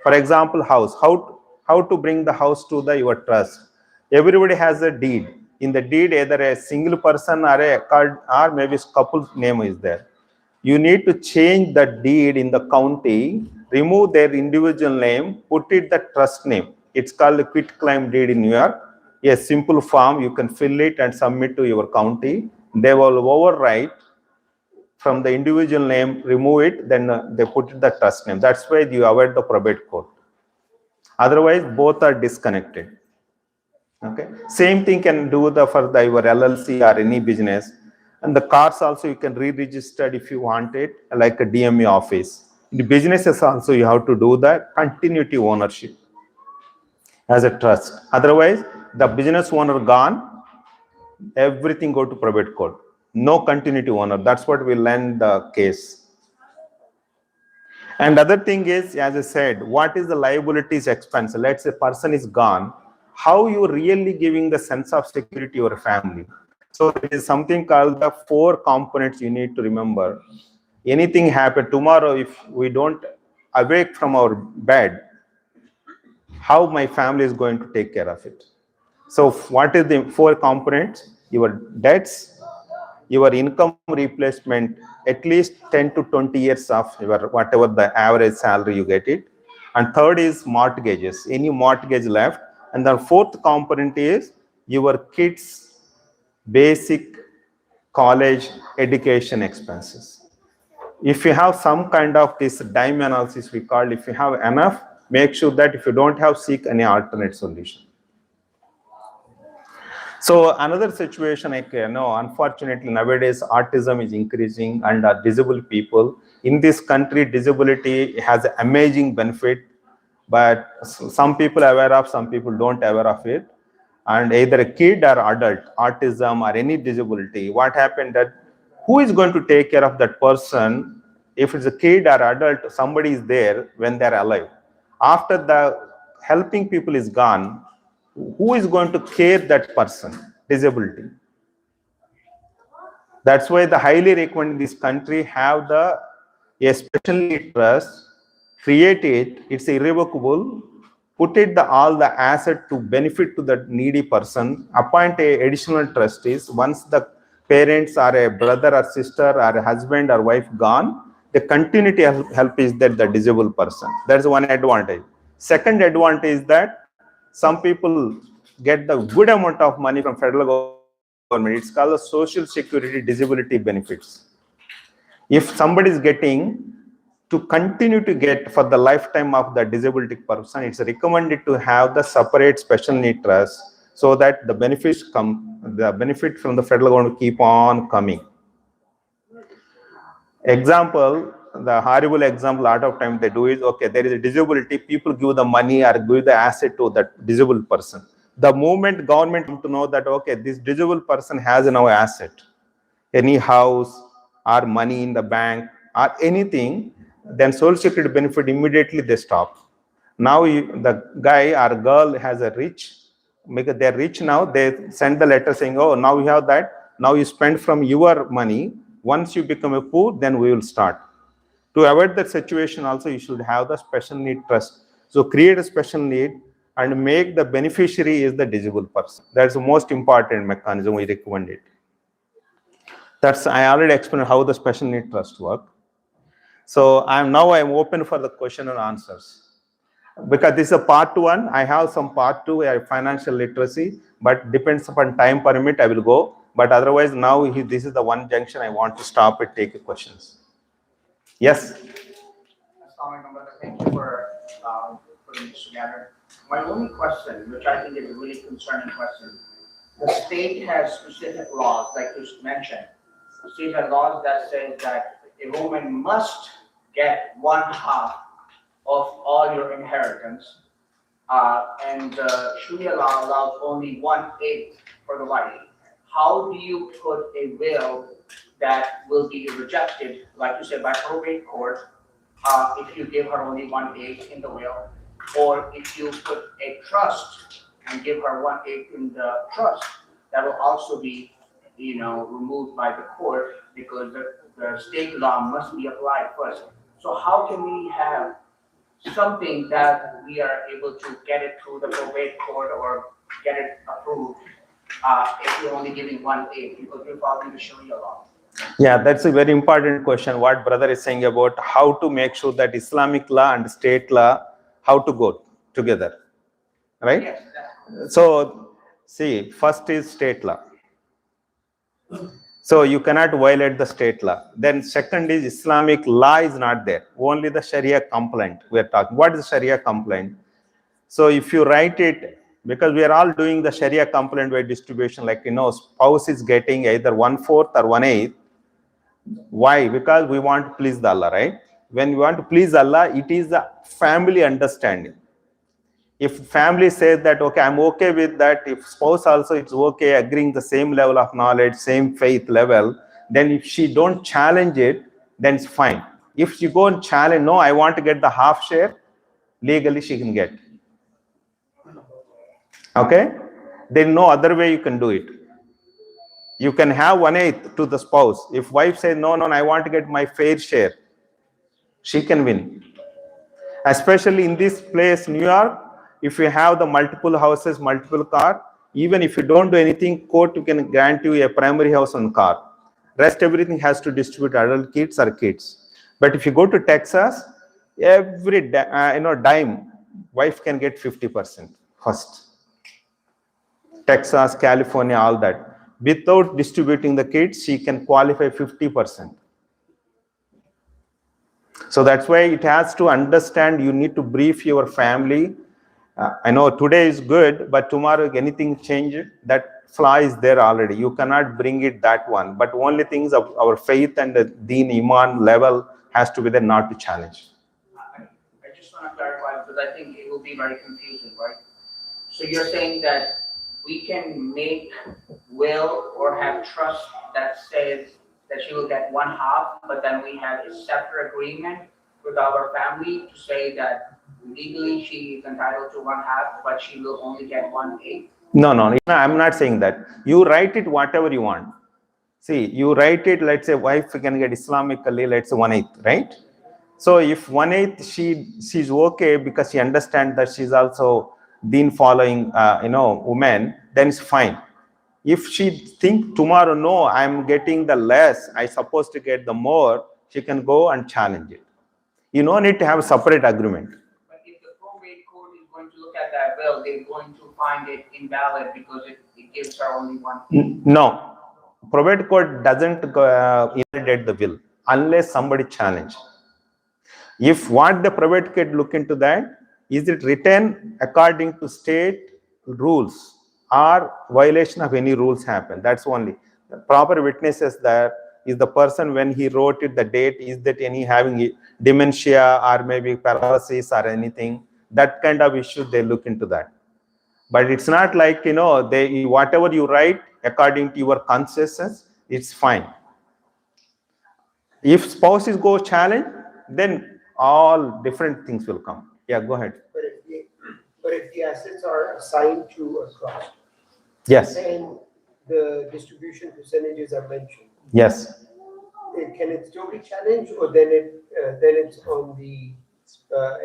For example, house. How to bring the house to your trust? Everybody has a deed. In the deed, either a single person or a card or maybe couple name is there. You need to change the deed in the county, remove their individual name, put it the trust name. It's called a quit claim deed in New York. A simple form, you can fill it and submit to your county. They will overwrite from the individual name, remove it, then they put it the trust name. That's why you avoid the probate court. Otherwise, both are disconnected. Okay. Same thing can do for your LLC or any business. And the cars also you can re-register if you want it, like a DME office. In the businesses also you have to do that continuity ownership as a trust. Otherwise, the business owner gone, everything go to probate court. No continuity owner. That's what will end the case. And other thing is, as I said, what is the liabilities expense? Let's say person is gone. How you really giving the sense of security to your family? So there is something called the 4 components you need to remember. Anything happen tomorrow, if we don't awake from our bed, how my family is going to take care of it? So what is the 4 components? Your debts, your income replacement, at least 10 to 20 years of your whatever the average salary you get it. And third is mortgages, any mortgage left. And the 4th component is your kids' basic college education expenses. If you have some kind of this dime analysis we call, if you have enough, make sure that if you don't have, seek any alternate solution. So another situation, like unfortunately nowadays autism is increasing and disabled people in this country, disability has amazing benefit, but some people are aware of, some people don't aware of it. And either a kid or adult, autism or any disability, what happened that who is going to take care of that person? If it's a kid or adult, somebody is there when they're alive. After the helping people is gone, who is going to care that person? Disability. That's why the highly recommend in this country have a special need trust, create it, it's irrevocable, put it all the asset to benefit to the needy person, appoint a additional trustees. Once the parents or a brother or sister or a husband or wife gone, the continuity help is that the disabled person. That's one advantage. Second advantage is that some people get the good amount of money from federal government. It's called the Social Security Disability Benefits. If somebody is getting to continue to get for the lifetime of the disability person, it's recommended to have the separate special need trust so that the benefits the benefit from the federal government keep on coming. Example, the horrible example, a lot of time they do is, okay, there is a disability, people give the money or give the asset to that disabled person. The moment government come to know that, okay, this disabled person has no asset, any house or money in the bank or anything, then social security benefit immediately they stop. Now the guy or girl has a rich, because they're rich now, they send the letter saying, oh, now you have that, now you spend from your money. Once you become a poor, then we will start. To avoid that situation also, you should have the special need trust. So create a special need and make the beneficiary is the disabled person. That's the most important mechanism we recommend it. I already explained how the special need trust work. So I'm open for the question and answers. Because this is a part 1, I have some part 2, financial literacy, but depends upon time permit, I will go. But otherwise now this is the one junction I want to stop and take questions. Yes. Thank you for putting this together. My only question, which I think is a really concerning question, the state has specific laws, like you mentioned. The state has laws that say that a woman must get 1/2 of all your inheritance, and Sharia law allows only 1/8 for the wife. How do you put a will that will be rejected, like you said, by probate court, if you give her only 1/8 in the will, or if you put a trust and give her 1/8 in the trust, that will also be, removed by the court because the state law must be applied first. So how can we have something that we are able to get it through the probate court or get it approved if you're only giving 1/8 because you're following the Sharia law? Yeah, that's a very important question. What brother is saying about how to make sure that Islamic law and state law, how to go together, right? Yes. So, see, first is state law. So you cannot violate the state law. Then second is Islamic law is not there. Only the Sharia complaint we are talking. What is Sharia complaint? So if you write it, because we are all doing the Sharia complaint by distribution, like, spouse is getting either 1/4 or 1/8. Why? Because we want to please the Allah, right? When we want to please Allah, it is the family understanding. If family says that, okay, I'm okay with that, if spouse also it's okay, agreeing the same level of knowledge, same faith level, then if she don't challenge it, then it's fine. If she go and challenge, no, I want to get the half share, legally she can get. Okay? There's no other way you can do it. You can have 1/8 to the spouse. If wife says, no, I want to get my fair share, she can win. Especially in this place, New York, if you have the multiple houses, multiple car, even if you don't do anything, court can grant you a primary house and car. Rest everything has to distribute adult kids or kids. But if you go to Texas, every dime, wife can get 50% first. Texas, California, all that. Without distributing the kids, she can qualify 50%. So that's why it has to understand, you need to brief your family. I know today is good, but tomorrow anything change, that flaw is there already. You cannot bring it that one. But only things of our faith and the deen, iman level has to be there, not to challenge. I just want to clarify because I think it will be very confusing, right? So you're saying that we can make will or have trust that says that she will get 1/2, but then we have a separate agreement with our family to say that legally she is entitled to 1/2, but she will only get 1/8? No, I'm not saying that. You write it whatever you want. See, you write it, let's say wife can get Islamically, let's say 1/8, right? So if 1/8 she's okay because she understands that she's also deen following woman, then it's fine. If she think tomorrow, no, I'm getting the less, I supposed to get the more, she can go and challenge it. You don't need to have a separate agreement. But if the probate court is going to look at that will, they're going to find it invalid because it gives her only 1/8. No, probate court doesn't invalidate the will unless somebody challenge. If what the probate court look into that, is it written according to state rules or violation of any rules happen? That's only. The proper witnesses there is the person when he wrote it, the date, is that any having dementia or maybe paralysis or anything, that kind of issue they look into that. But it's not like, they whatever you write according to your consciousness, it's fine. If spouses go challenge, then all different things will come. Yeah, go ahead. But if the assets are assigned to a trust, yes, and the distribution percentages are mentioned, yes, can it still be challenged, or then it's on the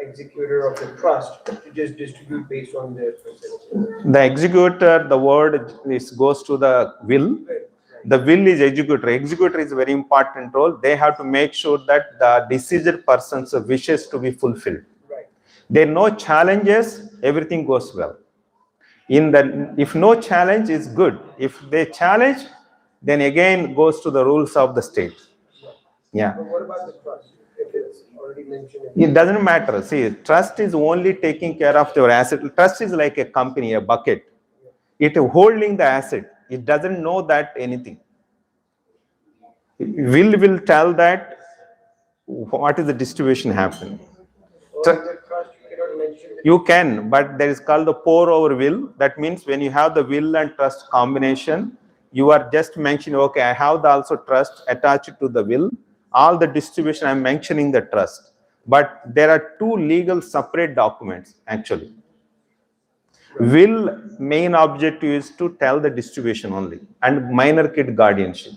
executor of the trust to just distribute based on their percentage? The executor, the word goes to the will. The will is executor. Executor is a very important role. They have to make sure that the deceased person's wishes to be fulfilled. Right. There are no challenges, everything goes well. If no challenge is good. If they challenge, then again goes to the rules of the state. Yeah. But what about the trust? If it's already mentioned. It doesn't matter. See, trust is only taking care of your asset. Trust is like a company, a bucket. It is holding the asset. It doesn't know that anything. Will tell that what is the distribution happening. You can, but there is called the pour over will. That means when you have the will and trust combination, you are just mentioning, okay, I have the also trust attached to the will. All the distribution, I'm mentioning the trust. But there are two legal separate documents actually. Will main objective is to tell the distribution only and minor kid guardianship.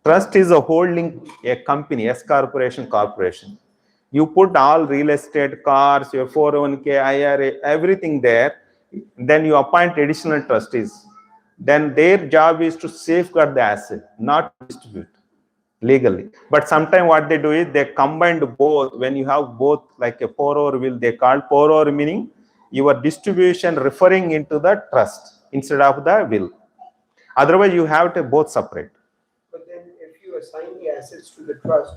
Trust is a holding a company, S corporation. You put all real estate, cars, your 401k, IRA, everything there. Then you appoint additional trustees. then their job is to safeguard the asset, not distribute legally. But sometimes what they do is they combine both. When you have both, like a pour-over will, they call pour-over, meaning your distribution referring into the trust instead of the will. Otherwise, you have to both separate. But then if you assign the assets to the trust,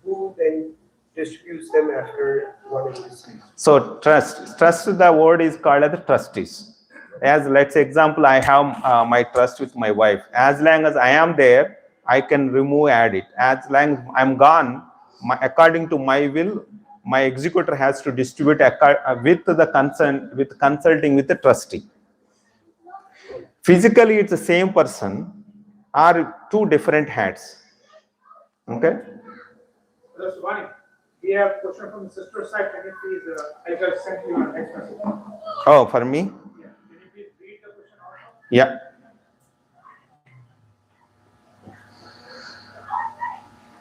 who then distributes them after one is deceased? So trust, the word is called as the trustees. As let's say example, I have my trust with my wife. As long as I am there, I can remove, add it. As long as I'm gone, according to my will, my executor has to distribute with the consent, with consulting with the trustee. Physically, it's the same person, or two different hats. Okay. Subhani, we have a question from the sister side. Can you please, I just sent you a text message. Oh, for me? Yeah. Can you please read the question also? Yeah.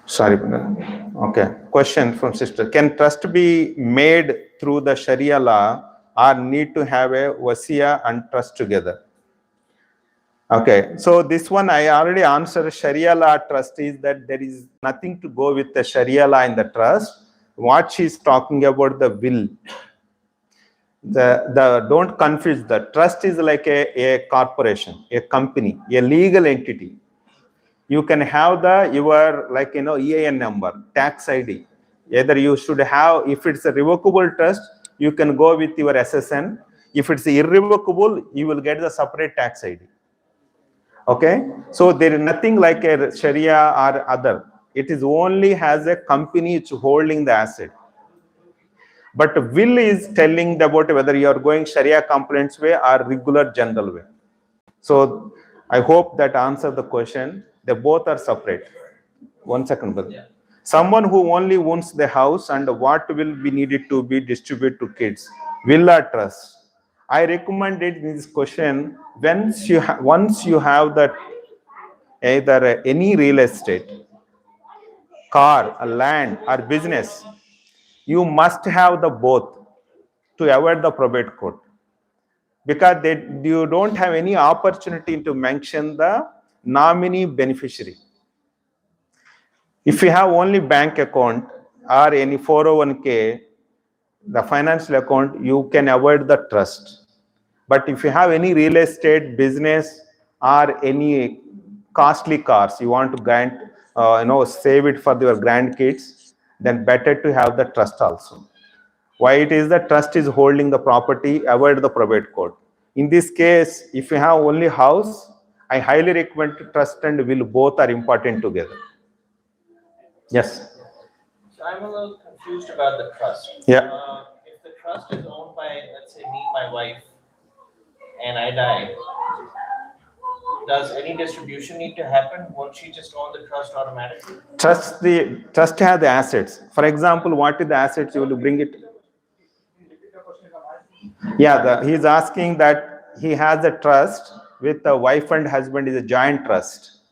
Sorry. Okay. Question from sister. Can trust be made through the Sharia law or need to have a wasiya and trust together? Okay. So this one I already answered. Sharia law trust is that there is nothing to go with the Sharia law in the trust. What she's talking about the will. Don't confuse. The trust is like a corporation, a company, a legal entity. You can have your EIN number, tax ID. Either you should have, if it's a revocable trust, you can go with your SSN. If it's irrevocable, you will get the separate tax ID. Okay, so there is nothing like a Sharia or other. It is only has a company which holding the asset. But will is telling about whether you are going Sharia compliance way or regular general way. So I hope that answers the question. They both are separate. 1 second, brother. Yeah. Someone who only owns the house and what will be needed to be distributed to kids, will or trust? I recommended this question once you have that either any real estate, car, a land or business, you must have the both to avoid the probate court, because you don't have any opportunity to mention the nominee beneficiary. If you have only bank account or any 401k, the financial account, you can avoid the trust. But if you have any real estate business or any costly cars, you want to grant, save it for your grandkids, then better to have the trust also. Why it is the trust is holding the property, avoid the probate court. In this case, if you have only house, I highly recommend trust and will both are important together. Yes. So I'm a little confused about the trust. Yeah. If the trust is owned by, let's say, me, my wife, and I die, does any distribution need to happen? Won't she just own the trust automatically? Trust has the assets. For example, what is the assets? You will bring it. Yeah, he's asking that he has a trust with the wife and husband is a joint trust.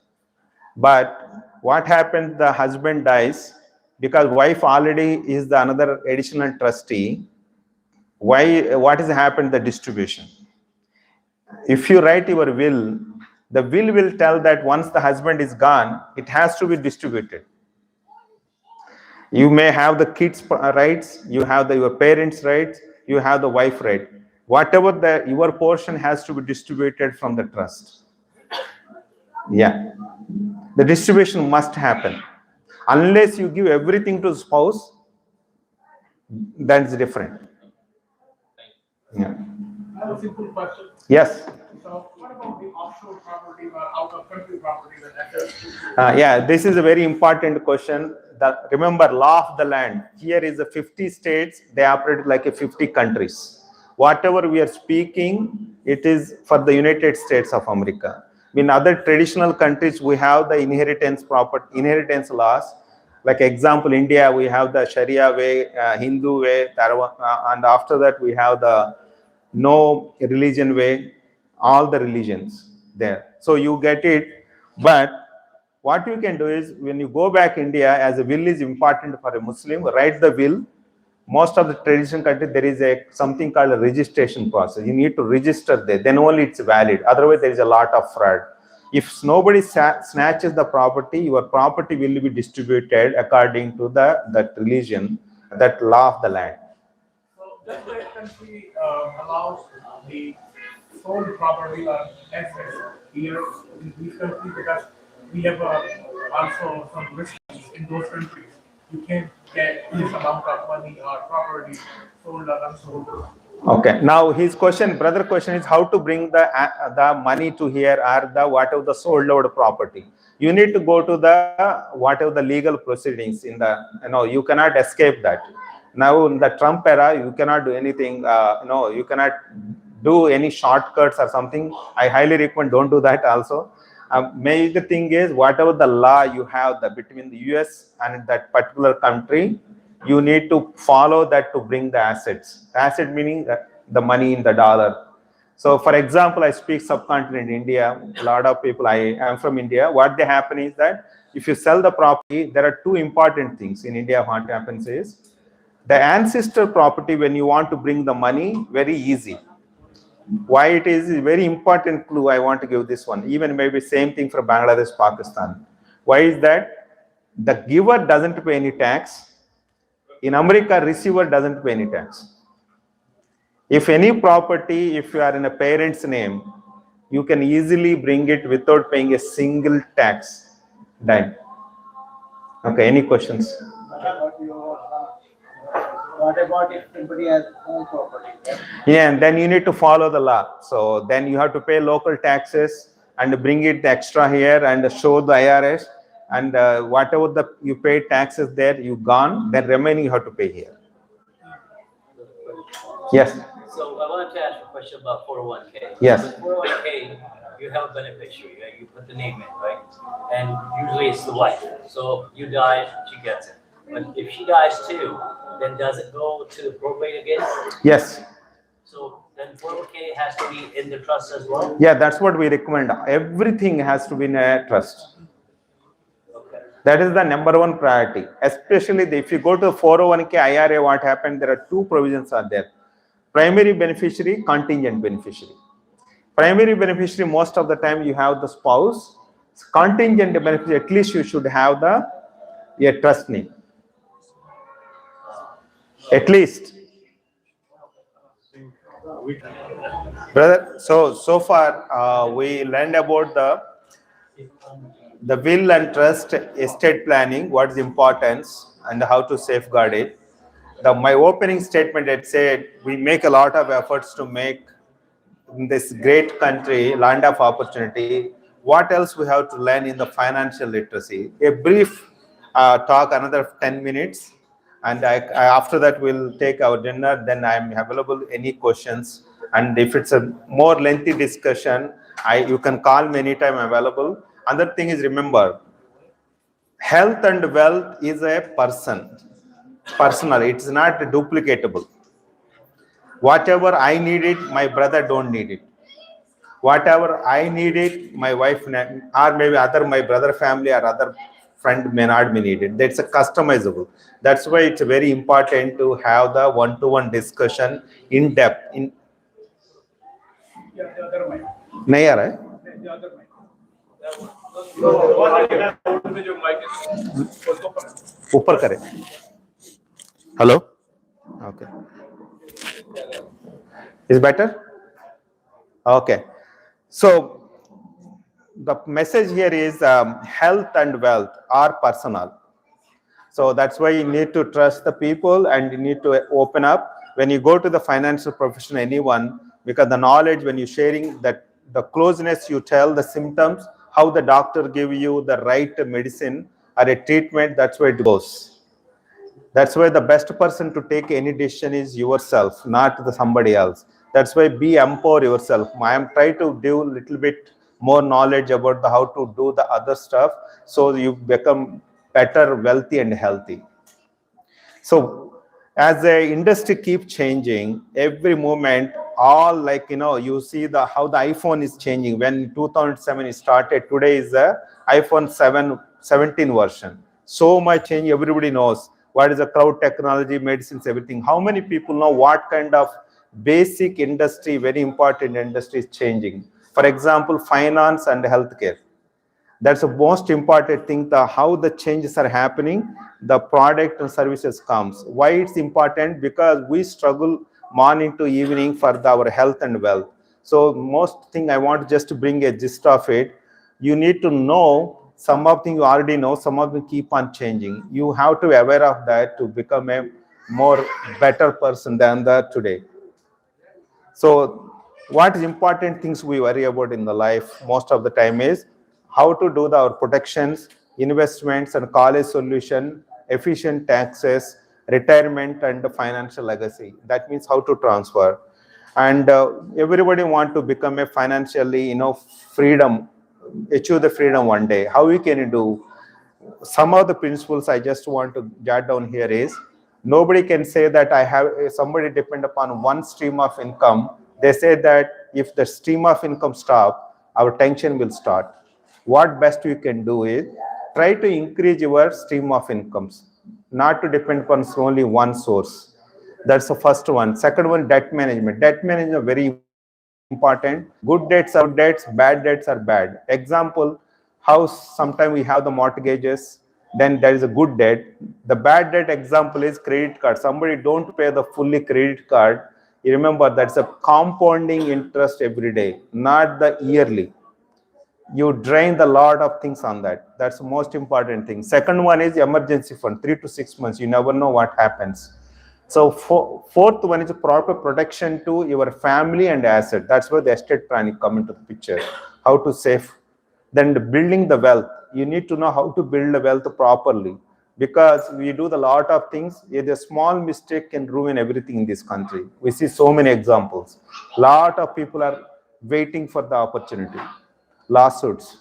But what happens? The husband dies because wife already is the another additional trustee. What has happened? The distribution. If you write your will, the will tell that once the husband is gone, it has to be distributed. You may have the kids' rights, you have your parents' rights, you have the wife right. Whatever your portion has to be distributed from the trust. Yeah. The distribution must happen. Unless you give everything to the spouse, that's different. Yeah. I have a simple question. Yes. So what about the offshore property or out of country property? Yeah, this is a very important question. Remember, law of the land. Here is the 50 states. They operate like a 50 countries. Whatever we are speaking, it is for the United States of America. In other traditional countries, we have the inheritance inheritance laws. Like example, India, we have the Sharia way, Hindu way, and after that we have the no religion way, all the religions there. So you get it. But what you can do is when you go back India, as a will is important for a Muslim, write the will Most of the traditional country, there is something called a registration process. You need to register there, then only it's valid. Otherwise, there is a lot of fraud. If nobody snatches the property, your property will be distributed according to that religion, that law of the land. So does that country allows the sold property or assets here in these countries? Because we have also some restrictions in those countries. You can't get this amount of money or property sold or unsold. Okay. Now his question, brother question is how to bring the money to here or the whatever the sold out property. You need to go to the whatever the legal proceedings in the, you cannot escape that. Now in the Trump era, you cannot do anything. You cannot do any shortcuts or something. I highly recommend don't do that also. Major thing is whatever the law you have between the US and that particular country, you need to follow that to bring the assets. Asset meaning the money in the dollar. So for example, I speak subcontinent India. A lot of people, I am from India. What they happen is that if you sell the property, there are two important things in India. What happens is the ancestor property, when you want to bring the money, very easy. Why it is a very important clue I want to give this one. Even maybe same thing for Bangladesh, Pakistan. Why is that? The giver doesn't pay any tax. In America, receiver doesn't pay any tax. If any property, if you are in a parent's name, you can easily bring it without paying a single tax. Done. Okay, any questions? What about if somebody has own property? Yeah, and then you need to follow the law. So then you have to pay local taxes and bring it extra here and show the IRS, and whatever you pay taxes there, you gone, then remaining you have to pay here. Yes. So I wanted to ask a question about 401k. Yes. With 401k, you have a beneficiary, right? You put the name in, right? And usually it's the wife. So you die, she gets it. But if she dies too, then does it go to the probate again? Yes. So then 401k has to be in the trust as well? Yeah, that's what we recommend. Everything has to be in a trust. Okay. That is the number one priority. Especially if you go to 401k IRA, what happened? There are two provisions are there. Primary beneficiary, contingent beneficiary. Primary beneficiary, most of the time you have the spouse. Contingent beneficiary, at least you should have a trust name. At least. Brother, so far we learned about the will and trust estate planning, what is the importance and how to safeguard it. My opening statement had said we make a lot of efforts to make this great country land of opportunity. What else we have to learn in the financial literacy? A brief talk, another 10 minutes. And after that, we'll take our dinner. Then I'm available. Any questions? And if it's a more lengthy discussion, you can call me anytime. I'm available. Another thing is, remember, health and wealth is a personal. It's not duplicatable. Whatever I need it, my brother don't need it. Whatever I need it, my wife or maybe my brother family or other friend may not be needed. That's a customizable. That's why it's very important to have the one-to-one discussion in depth. Yeah, the other mic. नहीं आ रहा है? The other mic. No, your mic is ऊपर करे. Hello? Okay. Is better? Okay. So the message here is health and wealth are personal. So that's why you need to trust the people and you need to open up when you go to the financial profession, anyone, because the knowledge when you're sharing that the closeness you tell the symptoms, how the doctor give you the right medicine or a treatment, that's where it goes. That's why the best person to take any decision is yourself, not somebody else. That's why empower yourself. I am trying to do a little bit more knowledge about how to do the other stuff so you become better, wealthy and healthy. So as the industry keeps changing, every moment, all you see how the iPhone is changing. When 2007 started, today is the iPhone 17 version. So much change, everybody knows. what is the crowd technology, medicines, everything. How many people know what kind of basic industry, very important industry is changing? For example, finance and healthcare. That's the most important thing, how the changes are happening, the product and services comes. Why it's important? Because we struggle morning to evening for our health and wealth. So most thing I want just to bring a gist of it. You need to know some of things you already know, some of them keep on changing. You have to be aware of that to become a more better person than that today. So what is important things we worry about in the life most of the time is how to do our protections, investments and college solution, efficient taxes, retirement and financial legacy. That means how to transfer. And everybody want to become a financially, freedom, achieve the freedom one day. How we can do? Some of the principles I just want to jot down here is, nobody can say that I have somebody depend upon one stream of income. They say that if the stream of income stop, our tension will start. What best you can do is try to increase your stream of incomes, not to depend upon only one source. That's the first one. Second one, debt management. Debt management is very important. Good debts are good debts, bad debts are bad. Example, house, sometimes we have the mortgages, then there is a good debt. The bad debt example is credit card. Somebody don't pay the fully credit card. You remember that's a compounding interest every day, not the yearly. You drain the lot of things on that. That's the most important thing. Second one is emergency fund, 3 to 6 months. You never know what happens. So fourth one is proper protection to your family and asset. That's where the estate planning come into the picture. How to save. Then building the wealth. You need to know how to build the wealth properly, because we do the lot of things. A small mistake can ruin everything in this country. We see so many examples. Lot of people are waiting for the opportunity. Lawsuits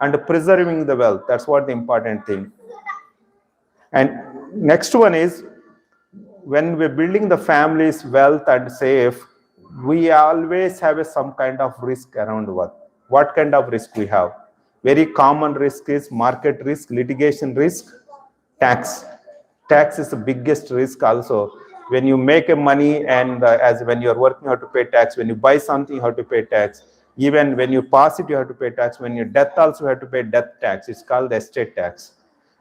and preserving the wealth. That's what the important thing. And next one is, when we're building the family's wealth and safe, we always have some kind of risk around what? What kind of risk we have? Very common risk is market risk, litigation risk, tax. Tax is the biggest risk also. When you make a money and as when you're working, you have to pay tax. When you buy something, you have to pay tax. Even when you pass it, you have to pay tax. When you death also, you have to pay death tax. It's called the estate tax.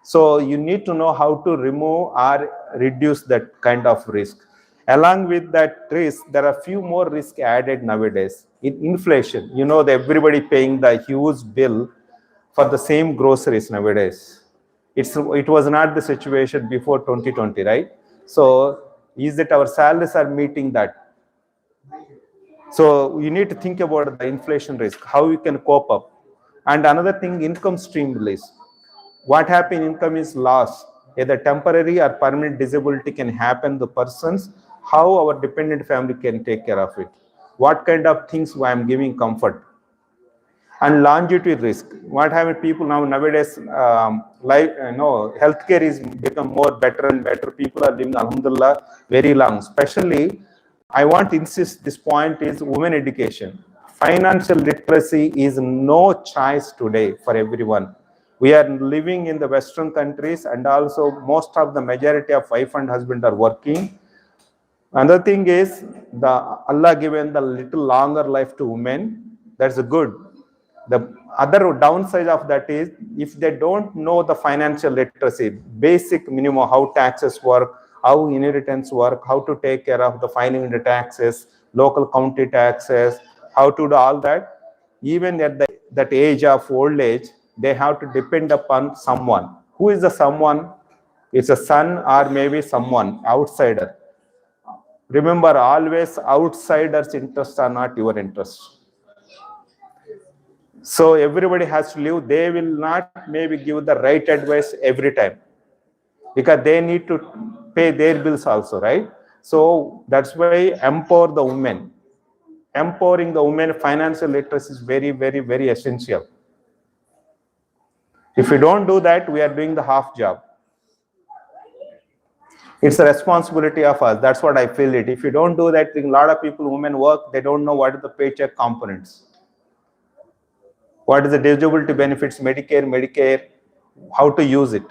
So you need to know how to remove or reduce that kind of risk. Along with that risk, there are few more risks added nowadays. In inflation, that everybody paying the huge bill for the same groceries nowadays. It was not the situation before 2020, right? So is that our salaries are meeting that? So you need to think about the inflation risk, how you can cope up. And another thing, income stream release. What happens, income is lost. Either temporary or permanent disability can happen to persons. How our dependent family can take care of it? What kind of things I am giving comfort? And longevity risk. What happens, people nowadays, healthcare is become more better and better. People are living, alhamdulillah, very long. Especially, I want to insist this point is women education. Financial literacy is no choice today for everyone. We are living in the Western countries, and also most of the majority of wife and husband are working. Another thing is Allah given the little longer life to women. That's good. The other downside of that is, if they don't know the financial literacy, basic minimum, how taxes work, how inheritance work, how to take care of the filing the taxes, local county taxes, how to do all that, even at that age of old age, they have to depend upon someone. Who is the someone? It's a son or maybe someone, outsider. Remember, always outsiders' interests are not your interests. So everybody has to live. They will not maybe give the right advice every time, because they need to pay their bills also, right? So that's why empower the women. Empowering the women, financial literacy is very, very, very essential. If we don't do that, we are doing the half job. It's a responsibility of us. That's what I feel it. If you don't do that, a lot of people, women work, they don't know what are the paycheck components. What is the disability benefits, Medicare, how to use it.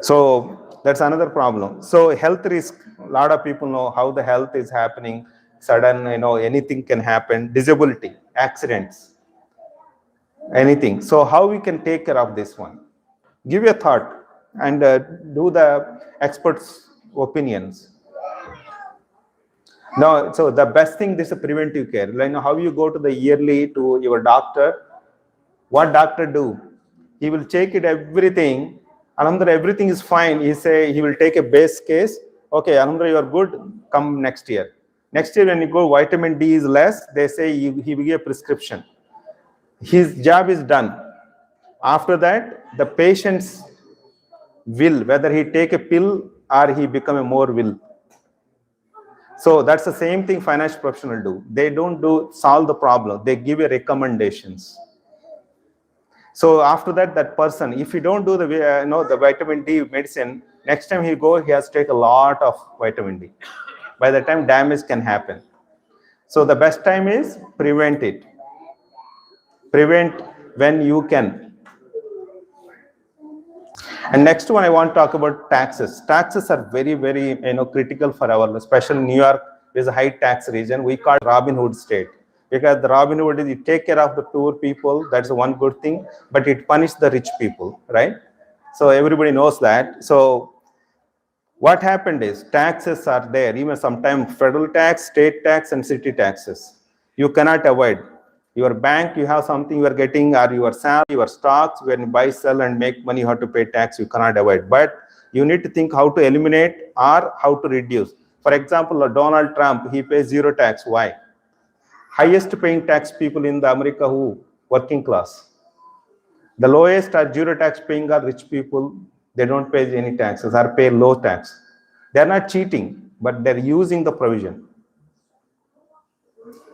So that's another problem. So health risk, a lot of people know how the health is happening. Sudden, anything can happen. Disability, accidents, anything. So how we can take care of this one? Give a thought and do the experts' opinions. Now, so the best thing is a preventive care. Like how you go to the yearly to your doctor. What doctor do? He will check it everything. Alhamdulillah, everything is fine. He will take a base case. Okay, Alhamdulillah, you are good. Come next year. Next year when you go, vitamin D is less. They say he will give a prescription. His job is done. After that, the patient's will, whether he take a pill or he become a more will. So that's the same thing financial professionals do. They don't solve the problem. They give you recommendations. So after that, that person, if you don't do the vitamin D medicine, next time he has to take a lot of vitamin D. By the time damage can happen. So the best time is prevent it. Prevent when you can. And next one, I want to talk about taxes. Taxes are very, very critical for our, especially New York is a high tax region. We call it Robin Hood state. Because the Robin Hood is you take care of the poor people, that's one good thing, but it punishes the rich people, right? So everybody knows that. So what happened is taxes are there, even sometimes federal tax, state tax, and city taxes. You cannot avoid. Your bank, you have something you are getting, or your salary, your stocks, when you buy, sell, and make money, you have to pay tax, you cannot avoid. But you need to think how to eliminate or how to reduce. For example, Donald Trump, he pays zero tax. Why? Highest paying tax people in the America who? Working class. The lowest are zero tax paying are rich people. They don't pay any taxes or pay low tax. They're not cheating, but they're using the provision.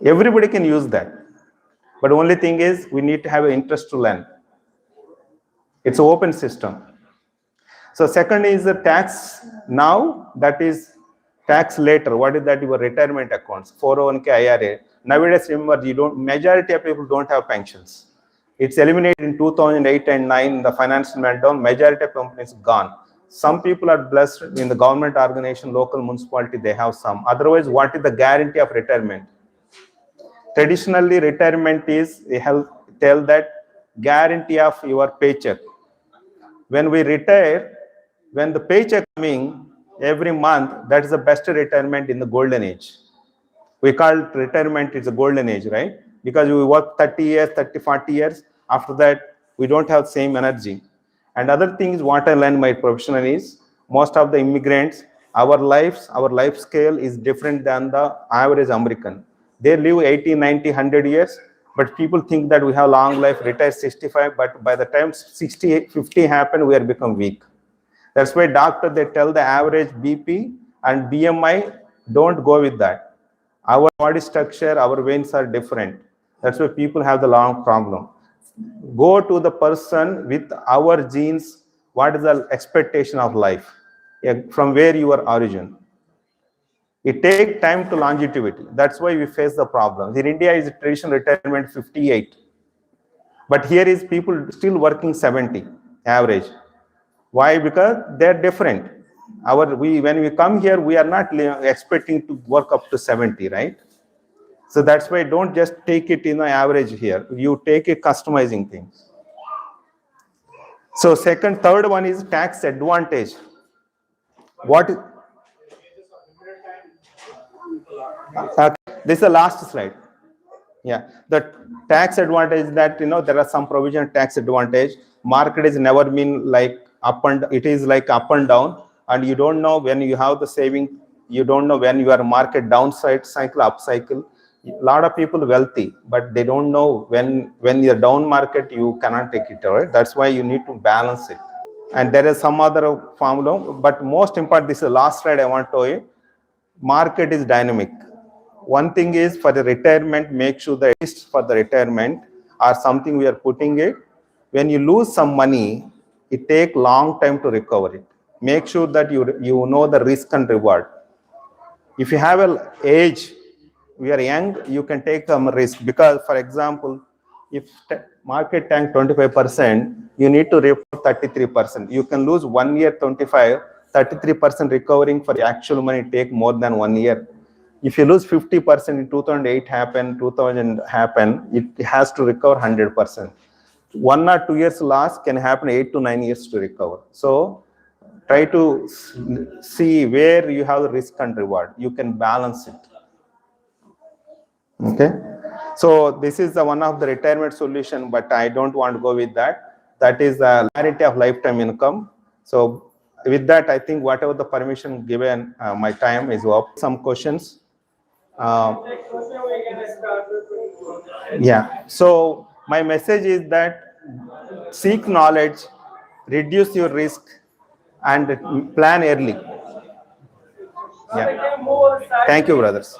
Everybody can use that. But only thing is we need to have an interest to learn. It's an open system. So second is the tax now, that is tax later. What is that? Your retirement accounts, 401k, IRA. Nowadays, remember, majority of people don't have pensions. It's eliminated in 2008 and 9, the financial meltdown, majority of companies gone. Some people are blessed in the government organization, local municipality, they have some. Otherwise, what is the guarantee of retirement? Traditionally, retirement is tell that guarantee of your paycheck. When we retire, when the paycheck coming every month, that is the best retirement in the golden age. We call it retirement is a golden age, right? Because we work 30 years, 30, 40 years. After that, we don't have same energy. And other things, what I learned my profession is, most of the immigrants, our life scale is different than the average American. They live 80, 90, 100 years, but people think that we have long life, retire 65, but by the time 60, 50 happen, we are become weak. That's why doctor, they tell the average BP and BMI, don't go with that. Our body structure, our veins are different. That's why people have the long problem. Go to the person with our genes, what is the expectation of life, from where you are origin. It takes time to longevity. That's why we face the problem. In India, is traditional retirement 58. But here is people still working 70 average. Why? Because they're different. When we come here, we are not expecting to work up to 70, right? So that's why don't just take it in the average here. You take it customizing things. So third one is tax advantage. This is the last slide. Yeah, the tax advantage that there are some provision tax advantage. Market is never been like it is like up and down, and you don't know when you have the saving. You don't know when you are market downside cycle, up cycle. A lot of people wealthy, but they don't know when you're down market you cannot take it away. That's why you need to balance it. And there is some other formula, but most important, this is the last slide I want to show you. Market is dynamic. One thing is for the retirement, make sure the risk for the retirement or something we are putting it. When you lose some money, it takes long time to recover it. Make sure that you know the risk and reward. If you have an age, we are young, you can take some risk because, for example, if market tank 25%, you need to recover 33%. You can lose 1 year 25, 33% recovering for the actual money take more than 1 year. If you lose 50% in 2008 happen, 2000 happen, it has to recover 100%. 1 or 2 years loss can happen 8 to 9 years to recover. So try to see where you have the risk and reward. You can balance it. Okay. So this is the one of the retirement solution, but I don't want to go with that. That is the clarity of lifetime income. So with that, I think whatever the permission given, my time is up. Some questions. Yeah. So my message is that seek knowledge, reduce your risk, and plan early. Yeah. Thank you, brothers.